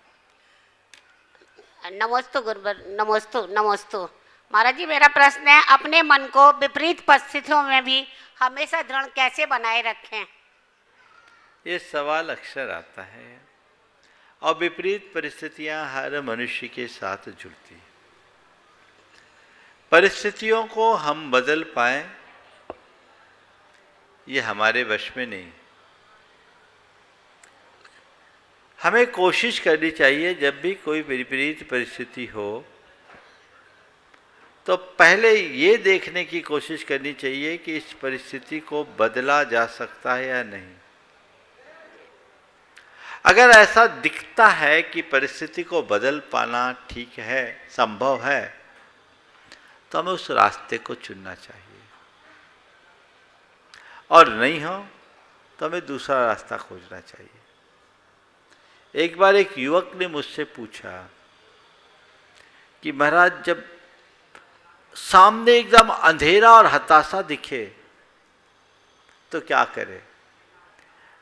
नमोस्तु गुरुवर, नमोस्तु नमोस्तु। महाराज जी मेरा प्रश्न है, अपने मन को विपरीत परिस्थितियों में भी हमेशा दृढ़ कैसे बनाए रखें?
ये सवाल अक्सर आता है और विपरीत परिस्थितियां हर मनुष्य के साथ जुड़ती हैं। परिस्थितियों को हम बदल पाएं ये हमारे वश में नहीं। हमें कोशिश करनी चाहिए जब भी कोई विपरीत परिस्थिति हो तो पहले ये देखने की कोशिश करनी चाहिए कि इस परिस्थिति को बदला जा सकता है या नहीं। अगर ऐसा दिखता है कि परिस्थिति को बदल पाना ठीक है, संभव है, तो हमें उस रास्ते को चुनना चाहिए। और नहीं हो तो हमें दूसरा रास्ता खोजना चाहिए। एक बार एक युवक ने मुझसे पूछा कि महाराज जब सामने एकदम अंधेरा और हताशा दिखे तो क्या करें?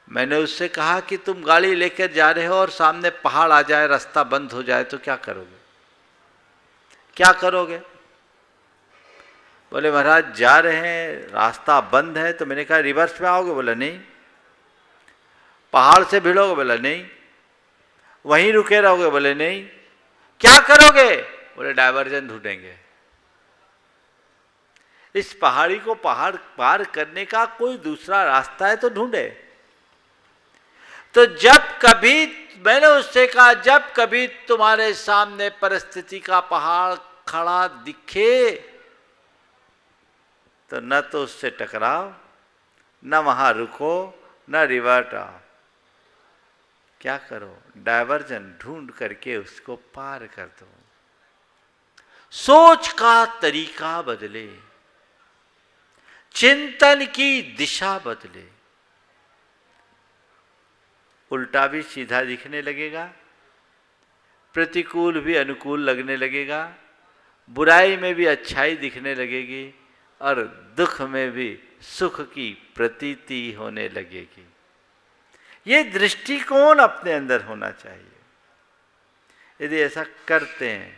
मैंने उससे कहा कि तुम गाड़ी लेकर जा रहे हो और सामने पहाड़ आ जाए, रास्ता बंद हो जाए तो क्या करोगे? क्या करोगे? बोले महाराज जा रहे हैं, रास्ता बंद है। तो मैंने कहा रिवर्स में आओगे? बोला नहीं। पहाड़ से भिड़ोगे? बोला नहीं। वहीं रुके रहोगे? बोले नहीं। क्या करोगे? बोले डायवर्जन ढूंढेंगे। इस पहाड़ी को पहाड़ पार करने का कोई दूसरा रास्ता है तो ढूंढे। तो जब कभी मैंने उससे कहा जब कभी तुम्हारे सामने परिस्थिति का पहाड़ खड़ा दिखे तो न तो उससे टकराओ, न वहां रुको, न रिवर्ट आओ। क्या करो? डायवर्जन ढूंढ करके उसको पार कर दो। सोच का तरीका बदले, चिंतन की दिशा बदले, उल्टा भी सीधा दिखने लगेगा, प्रतिकूल भी अनुकूल लगने लगेगा, बुराई में भी अच्छाई दिखने लगेगी और दुख में भी सुख की प्रतीति होने लगेगी। ये दृष्टिकोण अपने अंदर होना चाहिए। यदि ऐसा करते हैं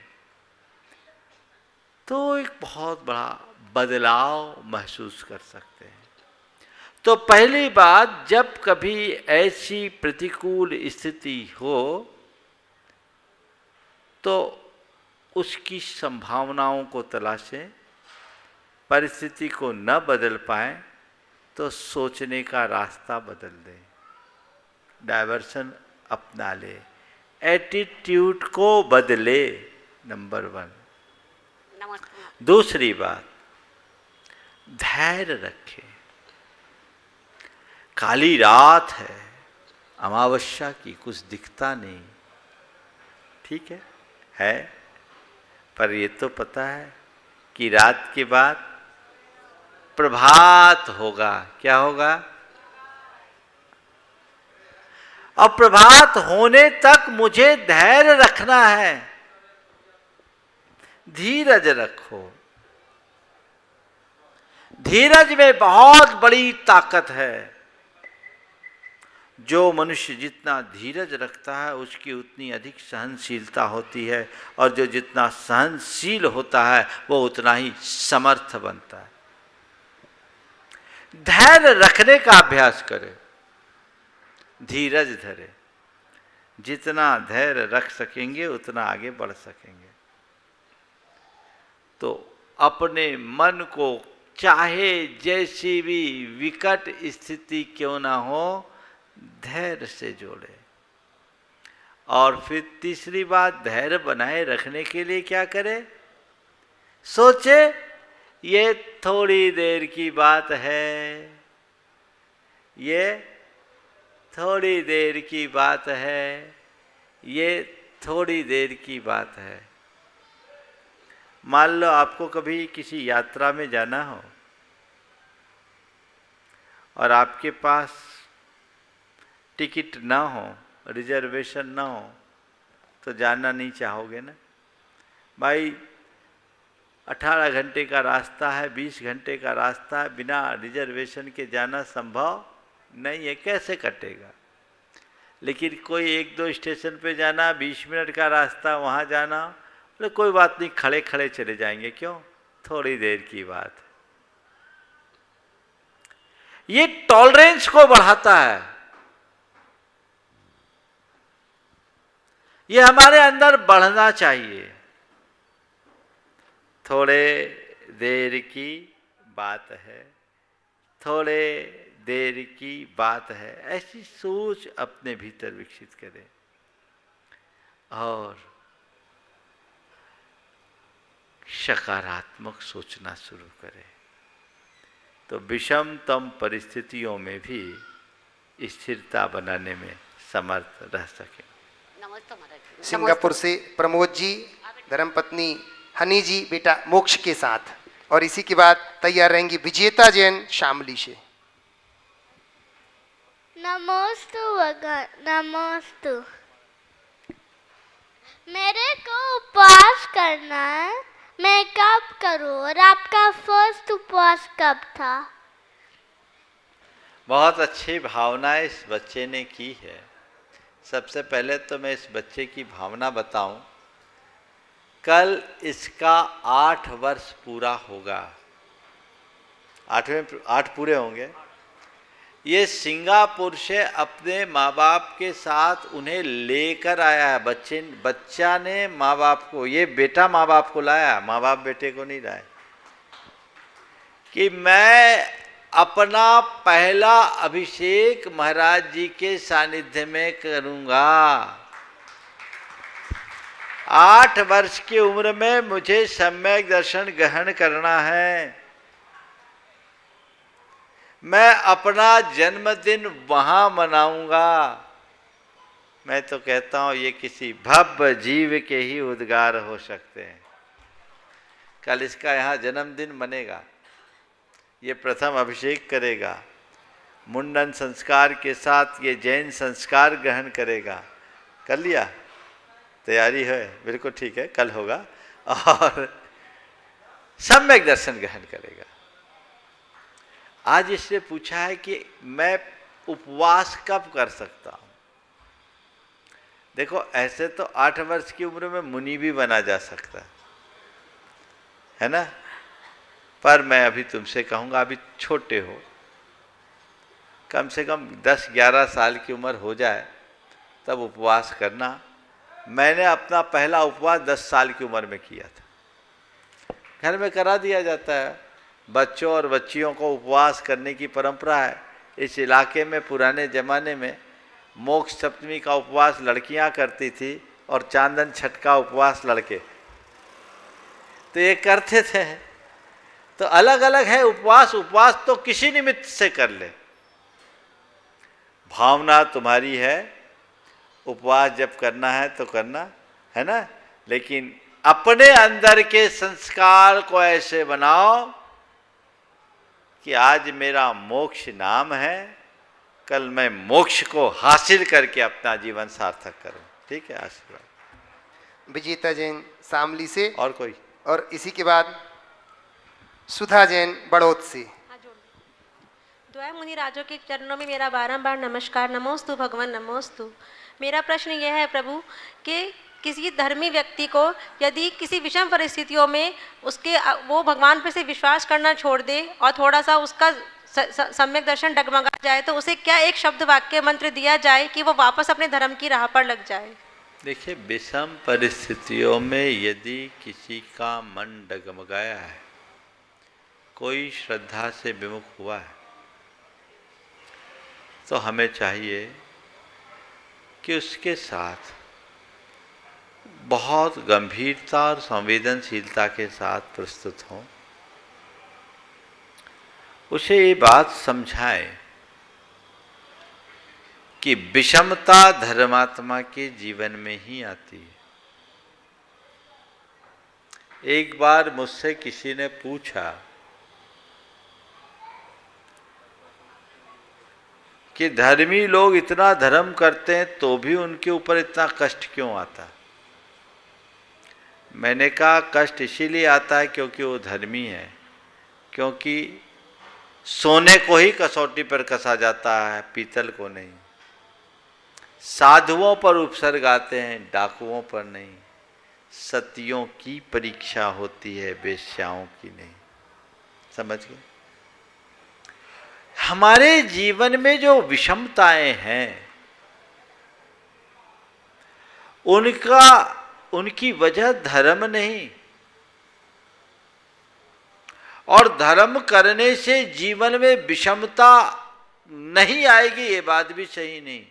तो एक बहुत बड़ा बदलाव महसूस कर सकते हैं। तो पहली बात, जब कभी ऐसी प्रतिकूल स्थिति हो तो उसकी संभावनाओं को तलाशें। परिस्थिति को न बदल पाए तो सोचने का रास्ता बदल दें, डायवर्सन अपना ले, एटीट्यूड को बदले, नंबर 1। दूसरी बात, धैर्य रखें। काली रात है, अमावस्या की, कुछ दिखता नहीं, ठीक है, पर ये तो पता है कि रात के बाद प्रभात होगा। क्या होगा? अब प्रभात होने तक मुझे धैर्य रखना है, धीरज रखो। धीरज में बहुत बड़ी ताकत है। जो मनुष्य जितना धीरज रखता है उसकी उतनी अधिक सहनशीलता होती है, और जो जितना सहनशील होता है वो उतना ही समर्थ बनता है। धैर्य रखने का अभ्यास करें, धीरज धरे। जितना धैर्य रख सकेंगे उतना आगे बढ़ सकेंगे। तो अपने मन को चाहे जैसी भी विकट स्थिति क्यों ना हो, धैर्य से जोड़े। और फिर तीसरी बात, धैर्य बनाए रखने के लिए क्या करें? सोचे ये थोड़ी देर की बात है, ये थोड़ी देर की बात है, ये थोड़ी देर की बात है। मान लो आपको कभी किसी यात्रा में जाना हो और आपके पास टिकट ना हो, रिजर्वेशन ना हो, तो जाना नहीं चाहोगे ना। भाई 18 घंटे का रास्ता है, 20 घंटे का रास्ता है, बिना रिजर्वेशन के जाना संभव नहीं है, कैसे कटेगा। लेकिन कोई 1-2 स्टेशन पे जाना, 20 मिनट का रास्ता, वहाँ जाना, बोले कोई बात नहीं, खड़े खड़े चले जाएंगे, क्यों, थोड़ी देर की बात है। ये टॉलरेंस को बढ़ाता है। ये हमारे अंदर बढ़ना चाहिए। थोड़े देर की बात है, थोड़े देर की बात है, ऐसी सोच अपने भीतर विकसित करें और सकारात्मक सोचना शुरू करें, तो विषमतम परिस्थितियों में भी स्थिरता बनाने में समर्थ रह सकें।
सिंगापुर से प्रमोद जी, धर्मपत्नी हनी जी बेटा मोक्ष के साथ, और इसी के बाद तैयार रहेंगी विजेता जैन शामली से।
नमोस्तु भगवान, नमोस्तु। मेरे को उपवास करना है, मैं कब करूं और आपका फर्स्ट उपवास कब था?
बहुत अच्छी भावना इस बच्चे ने की है। सबसे पहले तो मैं इस बच्चे की भावना बताऊं, कल इसका 8 वर्ष पूरा होगा, 8 पूरे होंगे। ये सिंगापुर से अपने माँ बाप के साथ उन्हें लेकर आया है। बच्चा ने माँ बाप को, ये बेटा माँ बाप को लाया, माँ बाप बेटे को नहीं लाए, कि मैं अपना पहला अभिषेक महाराज जी के सानिध्य में करूँगा। 8 वर्ष की उम्र में मुझे सम्यक दर्शन ग्रहण करना है। मैं अपना जन्मदिन वहाँ मनाऊंगा। मैं तो कहता हूँ ये किसी भव्य जीव के ही उद्गार हो सकते हैं। कल इसका यहाँ जन्मदिन मनेगा, ये प्रथम अभिषेक करेगा, मुंडन संस्कार के साथ ये जैन संस्कार ग्रहण करेगा। कर लिया, तैयारी है, बिल्कुल ठीक है, कल होगा, और सम्यक दर्शन ग्रहण करेगा। आज इसने पूछा है कि मैं उपवास कब कर सकता हूं। देखो, ऐसे तो 8 वर्ष की उम्र में मुनि भी बना जा सकता है ना, पर मैं अभी तुमसे कहूंगा, अभी छोटे हो, कम से कम 10-11 साल की उम्र हो जाए तब उपवास करना। मैंने अपना पहला उपवास 10 साल की उम्र में किया था। घर में करा दिया जाता है, बच्चों और बच्चियों को उपवास करने की परंपरा है। इस इलाके में पुराने ज़माने में मोक्ष सप्तमी का उपवास लड़कियां करती थी और चांदन छठ का उपवास लड़के, तो ये करते थे। तो अलग अलग है उपवास। उपवास तो किसी निमित्त से कर ले, भावना तुम्हारी है, उपवास जब करना है तो करना है ना, लेकिन अपने अंदर के संस्कार को ऐसे बनाओ कि आज मेरा मोक्ष नाम है, कल मैं मोक्ष को हासिल करके अपना जीवन सार्थक करूं। ठीक है, आशीर्वाद।
विजेता जैन शामली से,
और कोई?
और इसी के बाद सुधा जैन बड़ौत से।
द्वय मुनि राजों के चरणों में मेरा बारंबार नमस्कार। नमोस्तु भगवान, नमोस्तु। मेरा प्रश्न यह है प्रभु कि किसी धर्मी व्यक्ति को यदि किसी विषम परिस्थितियों में वो भगवान पर से विश्वास करना छोड़ दे और थोड़ा सा उसका सम्यक दर्शन डगमगा जाए, तो उसे क्या एक शब्द वाक्य मंत्र दिया जाए कि वो वापस अपने धर्म की राह पर लग जाए?
देखिए, विषम परिस्थितियों में यदि किसी का मन डगमगाया है, कोई श्रद्धा से विमुख हुआ है, तो हमें चाहिए कि उसके साथ बहुत गंभीरता और संवेदनशीलता के साथ प्रस्तुत हों, उसे ये बात समझाएं कि विषमता धर्मात्मा के जीवन में ही आती है। एक बार मुझसे किसी ने पूछा कि धर्मी लोग इतना धर्म करते हैं तो भी उनके ऊपर इतना कष्ट क्यों आता? मैंने कहा, कष्ट इसीलिए आता है क्योंकि वो धर्मी है, क्योंकि सोने को ही कसौटी पर कसा जाता है, पीतल को नहीं। साधुओं पर उपसर्ग आते हैं, डाकुओं पर नहीं। सतियों की परीक्षा होती है, वेश्याओं की नहीं। समझ गए? हमारे जीवन में जो विषमताएं हैं, उनकी वजह धर्म नहीं, और धर्म करने से जीवन में विषमता नहीं आएगी, ये बात भी सही नहीं।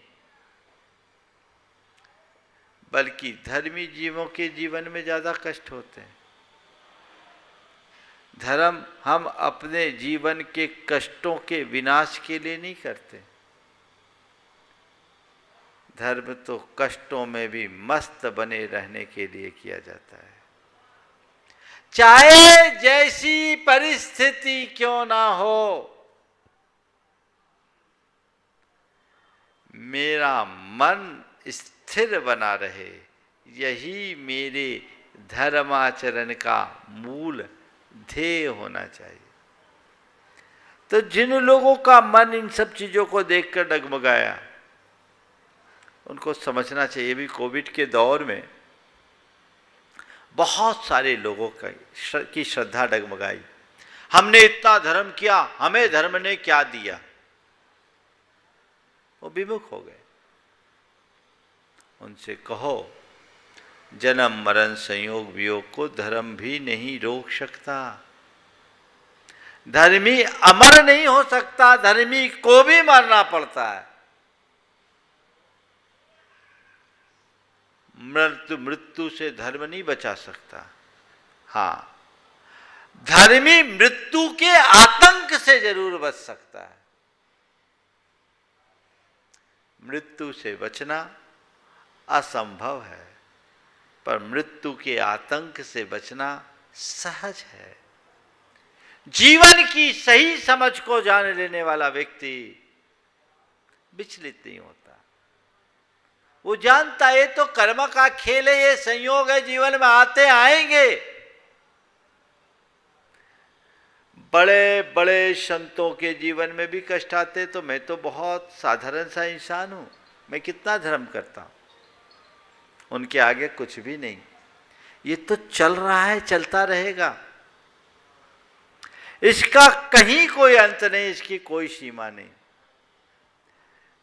बल्कि धर्मी जीवों के जीवन में ज्यादा कष्ट होते हैं। धर्म हम अपने जीवन के कष्टों के विनाश के लिए नहीं करते। धर्म तो कष्टों में भी मस्त बने रहने के लिए किया जाता है। चाहे जैसी परिस्थिति क्यों ना हो, मेरा मन स्थिर बना रहे, यही मेरे धर्माचरण का मूल ध्येय होना चाहिए। तो जिन लोगों का मन इन सब चीजों को देखकर डगमगाया, उनको समझना चाहिए। भी कोविड के दौर में बहुत सारे लोगों की श्रद्धा डगमगाई। हमने इतना धर्म किया, हमें धर्म ने क्या दिया? वो विमुख हो गए। उनसे कहो, जन्म मरण संयोग वियोग को धर्म भी नहीं रोक सकता। धर्मी अमर नहीं हो सकता, धर्मी को भी मरना पड़ता है। मृत्यु से धर्म नहीं बचा सकता। हाँ, धर्मी मृत्यु के आतंक से जरूर बच सकता है। मृत्यु से बचना असंभव है, पर मृत्यु के आतंक से बचना सहज है। जीवन की सही समझ को जान लेने वाला व्यक्ति विचलित नहीं होता। वो जानता है ये तो कर्म का खेल है, ये संयोग है, जीवन में आते आएंगे। बड़े बड़े संतों के जीवन में भी कष्ट आते, तो मैं तो बहुत साधारण सा इंसान हूं, मैं कितना धर्म करता हूं, उनके आगे कुछ भी नहीं। ये तो चल रहा है, चलता रहेगा, इसका कहीं कोई अंत नहीं, इसकी कोई सीमा नहीं।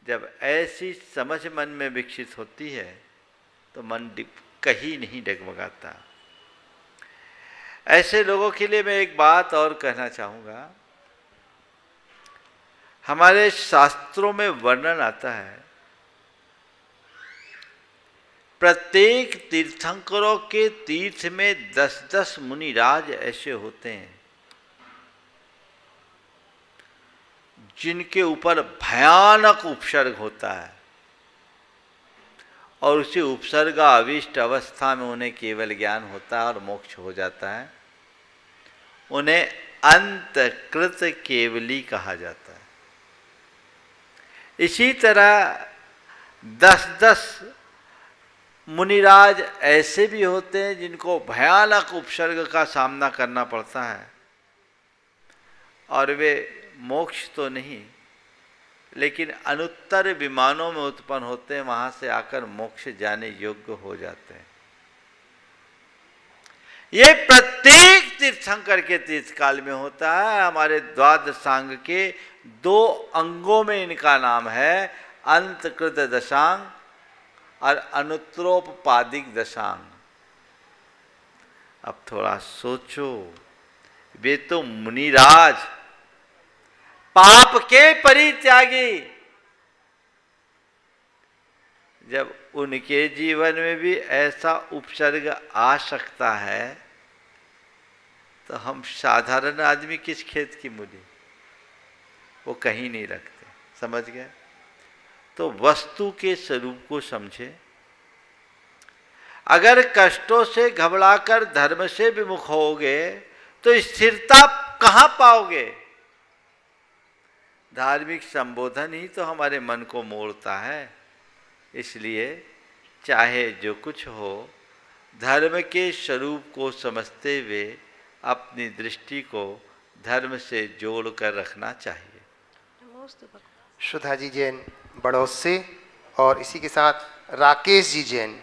जब ऐसी समझ मन में विकसित होती है तो मन कहीं नहीं डगमगाता। ऐसे लोगों के लिए मैं एक बात और कहना चाहूँगा। हमारे शास्त्रों में वर्णन आता है, प्रत्येक तीर्थंकरों के तीर्थ में 10-10 मुनिराज ऐसे होते हैं जिनके ऊपर भयानक उपसर्ग होता है और उसी उपसर्ग अविष्ट अवस्था में उन्हें केवल ज्ञान होता है और मोक्ष हो जाता है। उन्हें अंतकृत केवली कहा जाता है। इसी तरह 10-10 मुनिराज ऐसे भी होते हैं जिनको भयानक उपसर्ग का सामना करना पड़ता है और वे मोक्ष तो नहीं लेकिन अनुत्तर विमानों में उत्पन्न होते हैं, वहां से आकर मोक्ष जाने योग्य हो जाते हैं। ये प्रत्येक तीर्थंकर के तीर्थकाल में होता है। हमारे द्वादशांग के 2 अंगों में इनका नाम है, अंतकृत दशांग और अनुत्तरोपपादिक दशांग। अब थोड़ा सोचो, वे तो मुनिराज, पाप के परित्यागी, जब उनके जीवन में भी ऐसा उपसर्ग आ सकता है तो हम साधारण आदमी किस खेत की मूली, वो कहीं नहीं रखते। समझ गए? तो वस्तु के स्वरूप को समझे। अगर कष्टों से घबराकर धर्म से विमुख होगे तो स्थिरता कहां पाओगे? धार्मिक संबोधन ही तो हमारे मन को मोड़ता है। इसलिए चाहे जो कुछ हो, धर्म के स्वरूप को समझते हुए अपनी दृष्टि को धर्म से जोड़कर रखना चाहिए।
सुधा जी जैन बड़ौत से और इसी के साथ राकेश जी जैन।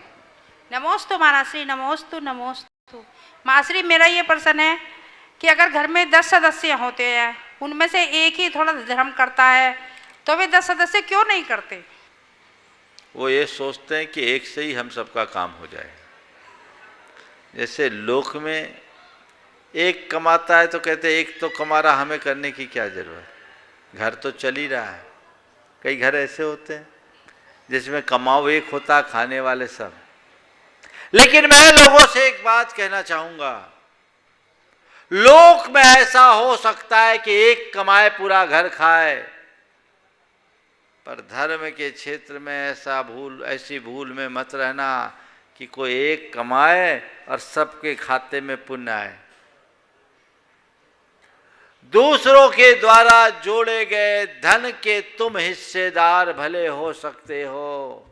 नमोस्तु मानाश्री, नमोस्तु नमोस्तु। माश्री, मेरा ये प्रश्न है कि अगर घर में 10 सदस्य होते हैं, उनमें से एक ही थोड़ा धर्म करता है, तो वे 10 सदस्य क्यों नहीं करते?
वो ये सोचते हैं कि एक से ही हम सबका काम हो जाए। जैसे लोक में एक कमाता है तो कहते हैं एक तो कमा रहा, हमें करने की क्या जरूरत, घर तो चल ही रहा है। कई घर ऐसे होते हैं जिसमें कमाओ एक होता, खाने वाले सब। लेकिन मैं लोगों से एक बात कहना चाहूंगा, लोक में ऐसा हो सकता है कि एक कमाए पूरा घर खाए, पर धर्म के क्षेत्र में ऐसी भूल में मत रहना कि कोई एक कमाए और सबके खाते में पुण्य आए। दूसरों के द्वारा जोड़े गए धन के तुम हिस्सेदार भले हो सकते हो,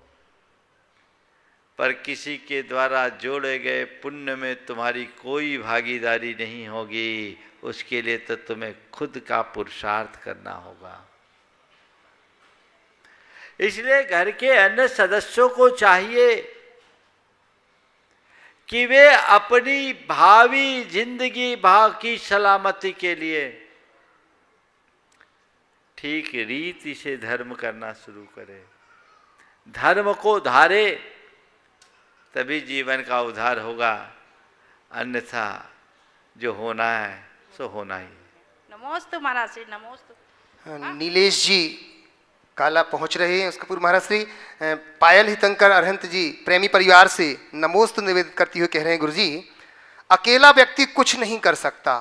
पर किसी के द्वारा जोड़े गए पुण्य में तुम्हारी कोई भागीदारी नहीं होगी। उसके लिए तो तुम्हें खुद का पुरुषार्थ करना होगा। इसलिए घर के अन्य सदस्यों को चाहिए कि वे अपनी भावी जिंदगी की सलामती के लिए ठीक रीति से धर्म करना शुरू करें, धर्म को धारे, तभी जीवन का उद्धार होगा। अन्यथा जो होना है सो होना ही।
नमोस्तु महाराज श्री, नमोस्तु।
नीलेश जी काला पहुंच रहे हैं। उसके पूर्व महाराज श्री पायल हितंकर अरहंत जी प्रेमी परिवार से नमोस्तु निवेदित करते हुए कह रहे हैं, गुरुजी अकेला व्यक्ति कुछ नहीं कर सकता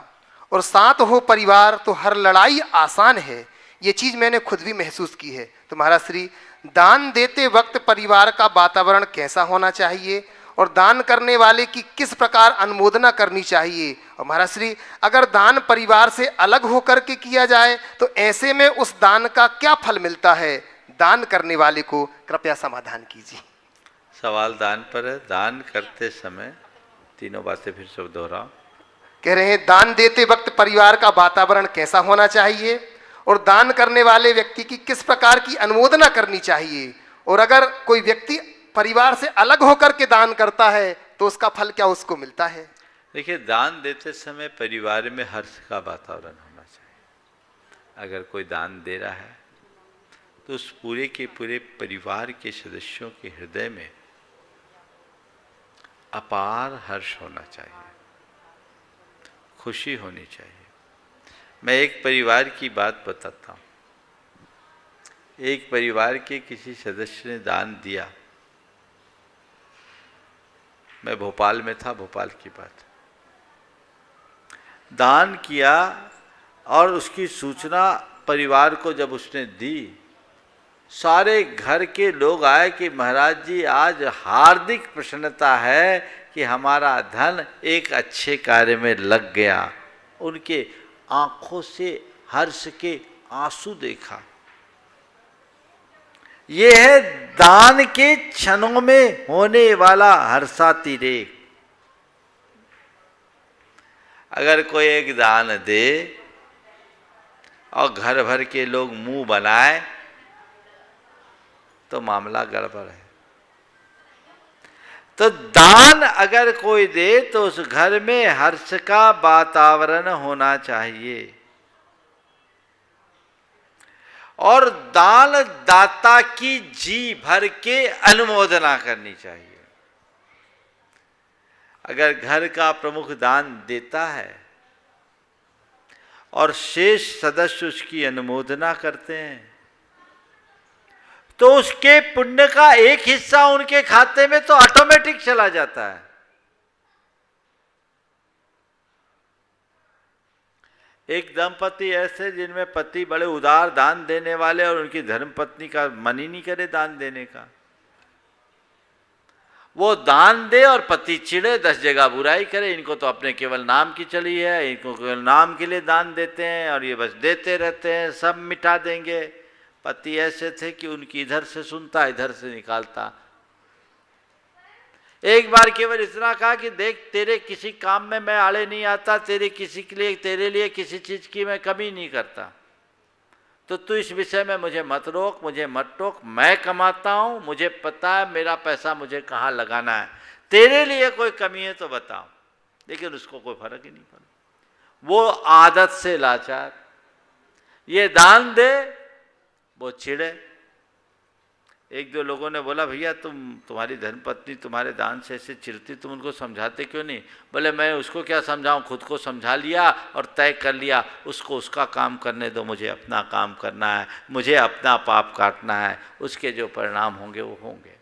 और साथ हो परिवार तो हर लड़ाई आसान है। ये चीज मैंने खुद भी महसूस की है। तो महाराज श्री दान देते वक्त परिवार का वातावरण कैसा होना चाहिए और दान करने वाले की किस प्रकार अनुमोदना करनी चाहिए? और महाराज श्री अगर दान परिवार से अलग होकर के किया जाए तो ऐसे में उस दान का क्या फल मिलता है? दान करने वाले को कृपया समाधान कीजिए।
सवाल दान पर है। दान करते समय तीनों बातें फिर सब दोहराओ।
कह रहे हैं दान देते वक्त परिवार का वातावरण कैसा होना चाहिए और दान करने वाले व्यक्ति की किस प्रकार की अनुमोदना करनी चाहिए, और अगर कोई व्यक्ति परिवार से अलग होकर के दान करता है तो उसका फल क्या उसको मिलता है?
देखिए, दान देते समय परिवार में हर्ष का वातावरण होना चाहिए। अगर कोई दान दे रहा है तो उस पूरे के पूरे परिवार के सदस्यों के हृदय में अपार हर्ष होना चाहिए, खुशी होनी चाहिए। मैं एक परिवार की बात बताता हूँ। एक परिवार के किसी सदस्य ने दान दिया। मैं भोपाल में था, भोपाल की बात। दान किया और उसकी सूचना परिवार को जब उसने दी, सारे घर के लोग आए कि महाराज जी आज हार्दिक प्रसन्नता है कि हमारा धन एक अच्छे कार्य में लग गया। उनके आंखों से हर्ष के आंसू देखा। ये है दान के क्षणों में होने वाला हर्षातिरेक। अगर कोई एक दान दे और घर भर के लोग मुंह बनाए तो मामला गड़बड़ है। तो दान अगर कोई दे तो उस घर में हर्ष का वातावरण होना चाहिए और दान दाता की जी भर के अनुमोदना करनी चाहिए। अगर घर का प्रमुख दान देता है और शेष सदस्य उसकी अनुमोदना करते हैं तो उसके पुण्य का एक हिस्सा उनके खाते में तो ऑटोमेटिक चला जाता है। एक दंपति ऐसे जिनमें पति बड़े उदार दान देने वाले और उनकी धर्मपत्नी का मन ही नहीं करे दान देने का। वो दान दे और पति चिढ़े, 10 जगह बुराई करे। इनको तो अपने केवल नाम की चली है, इनको केवल नाम के लिए दान देते हैं और ये बस देते रहते हैं, सब मिटा देंगे। पति ऐसे थे कि उनकी इधर से सुनता इधर से निकालता। एक बार केवल इतना कहा कि देख तेरे किसी काम में मैं आड़े नहीं आता, तेरे लिए किसी चीज की मैं कमी नहीं करता, तो तू इस विषय में मुझे मत रोक, मुझे मत टोक। मैं कमाता हूं, मुझे पता है मेरा पैसा मुझे कहाँ लगाना है। तेरे लिए कोई कमी है तो बताओ। लेकिन उसको कोई फर्क ही नहीं पड़ा। वो आदत से लाचार, ये दान दे, वो चिढ़े। एक दो लोगों ने बोला भैया तुम्हारी धर्मपत्नी तुम्हारे दान से ऐसे चिढ़ती, तुम उनको समझाते क्यों नहीं? बोले मैं उसको क्या समझाऊं, खुद को समझा लिया और तय कर लिया, उसको उसका काम करने दो, मुझे अपना काम करना है, मुझे अपना पाप काटना है, उसके जो परिणाम होंगे वो होंगे।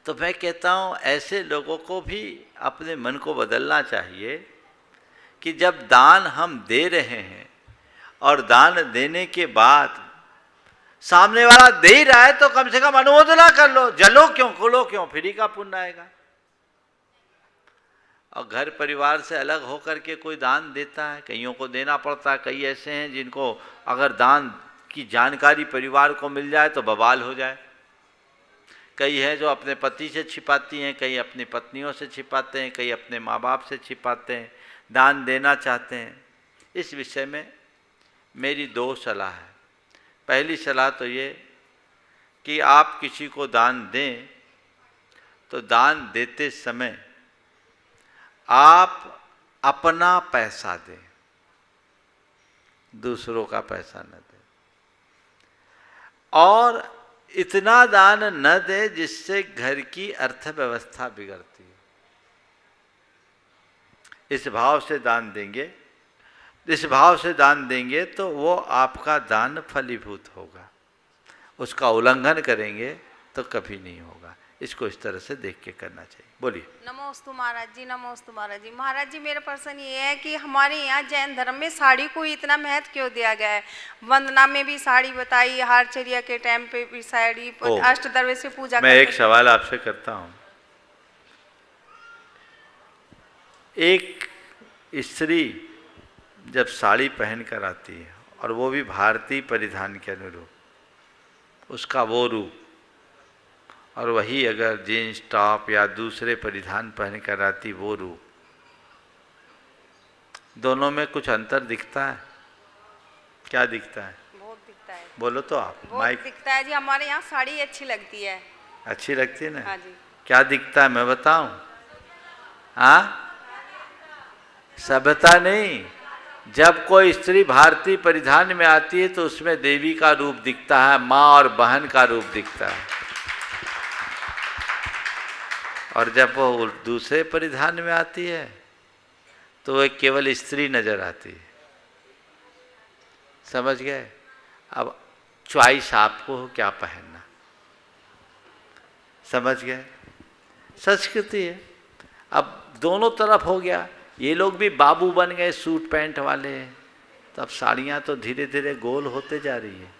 तो मैं कहता हूँ ऐसे लोगों को भी अपने मन को बदलना चाहिए कि जब दान हम दे रहे हैं और दान देने के बाद सामने वाला दे ही रहा है तो कम से कम अनुमोदना कर लो। जलो क्यों, खोलो क्यों, फ्री का पुण्य आएगा। और घर परिवार से अलग होकर के कोई दान देता है, कईयों को देना पड़ता है। कई ऐसे हैं जिनको अगर दान की जानकारी परिवार को मिल जाए तो बवाल हो जाए। कई हैं जो अपने पति से छिपाती हैं, कई अपनी पत्नियों से छिपाते हैं, कई अपने माँ बाप से छिपाते हैं, दान देना चाहते हैं। इस विषय में मेरी 2 सलाह है। पहली सलाह तो ये कि आप किसी को दान दें तो दान देते समय आप अपना पैसा दें, दूसरों का पैसा न दें। और इतना दान न दें जिससे घर की अर्थव्यवस्था बिगड़ती है। इस भाव से दान देंगे, इस भाव से दान देंगे तो वो आपका दान फलीभूत होगा। उसका उल्लंघन करेंगे तो कभी नहीं होगा। इसको इस तरह से देख के करना चाहिए। बोलिए।
नमोस्तु महाराज जी, नमोस्तु महाराज जी। महाराज जी मेरा प्रश्न ये है कि हमारे यहाँ जैन धर्म में साड़ी को इतना महत्व क्यों दिया गया है? वंदना में भी साड़ी बताई, हारचर्या के टाइम पे भी साड़ी, अष्टदर्वे से पूजा।
मैं एक सवाल आपसे करता हूँ। एक स्त्री जब साड़ी पहन कर आती है और वो भी भारतीय परिधान के अनुरूप, उसका वो रूप, और वही अगर जीन्स टॉप या दूसरे परिधान पहन कर आती वो रूप, दोनों में कुछ अंतर दिखता है? क्या दिखता है?
बहुत दिखता है।
बोलो तो आप।
बहुत दिखता है जी। हमारे यहाँ साड़ी अच्छी लगती है।
अच्छी लगती है ना?
हाँ जी।
क्या दिखता है मैं बताऊं? हाँ, सभ्यता नहीं, जब कोई स्त्री भारतीय परिधान में आती है तो उसमें देवी का रूप दिखता है, माँ और बहन का रूप दिखता है। और जब वो दूसरे परिधान में आती है तो वो केवल स्त्री नजर आती है। समझ गए? अब चॉइस आपको हो क्या पहनना। समझ गए? संस्कृति है। अब दोनों तरफ हो गया। ये लोग भी बाबू बन गए सूट पैंट वाले, तो अब साड़ियाँ तो धीरे धीरे गोल होते जा रही है।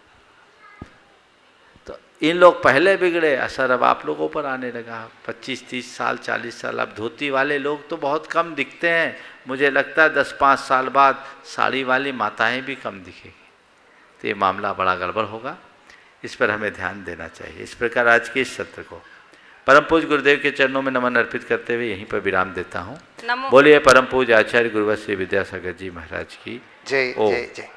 तो इन लोग पहले बिगड़े, असर अब आप लोगों पर आने लगा। 25-30 साल 40 साल अब धोती वाले लोग तो बहुत कम दिखते हैं। मुझे लगता है 10-5 साल बाद साड़ी वाली माताएं भी कम दिखेगी। तो ये मामला बड़ा गड़बड़ होगा, इस पर हमें ध्यान देना चाहिए। इस प्रकार आज के इस सत्र को परम पूज्य गुरुदेव के चरणों में नमन अर्पित करते हुए यहीं पर विराम देता हूँ। बोलिए परम पूज्य आचार्य गुरुवर श्री विद्यासागर जी महाराज की
जय जय जय।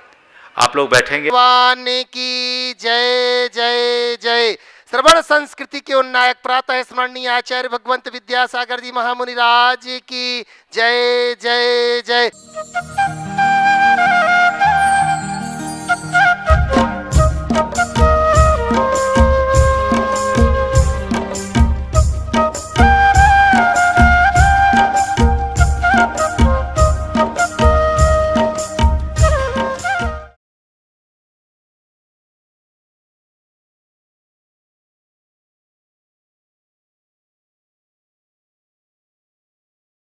आप लोग बैठेंगे।
भगवान की जय जय जय। श्रवण संस्कृति के उन्नायक प्रातः स्मरणीय आचार्य भगवंत विद्यासागर जी महामुनि राज की जय जय जय।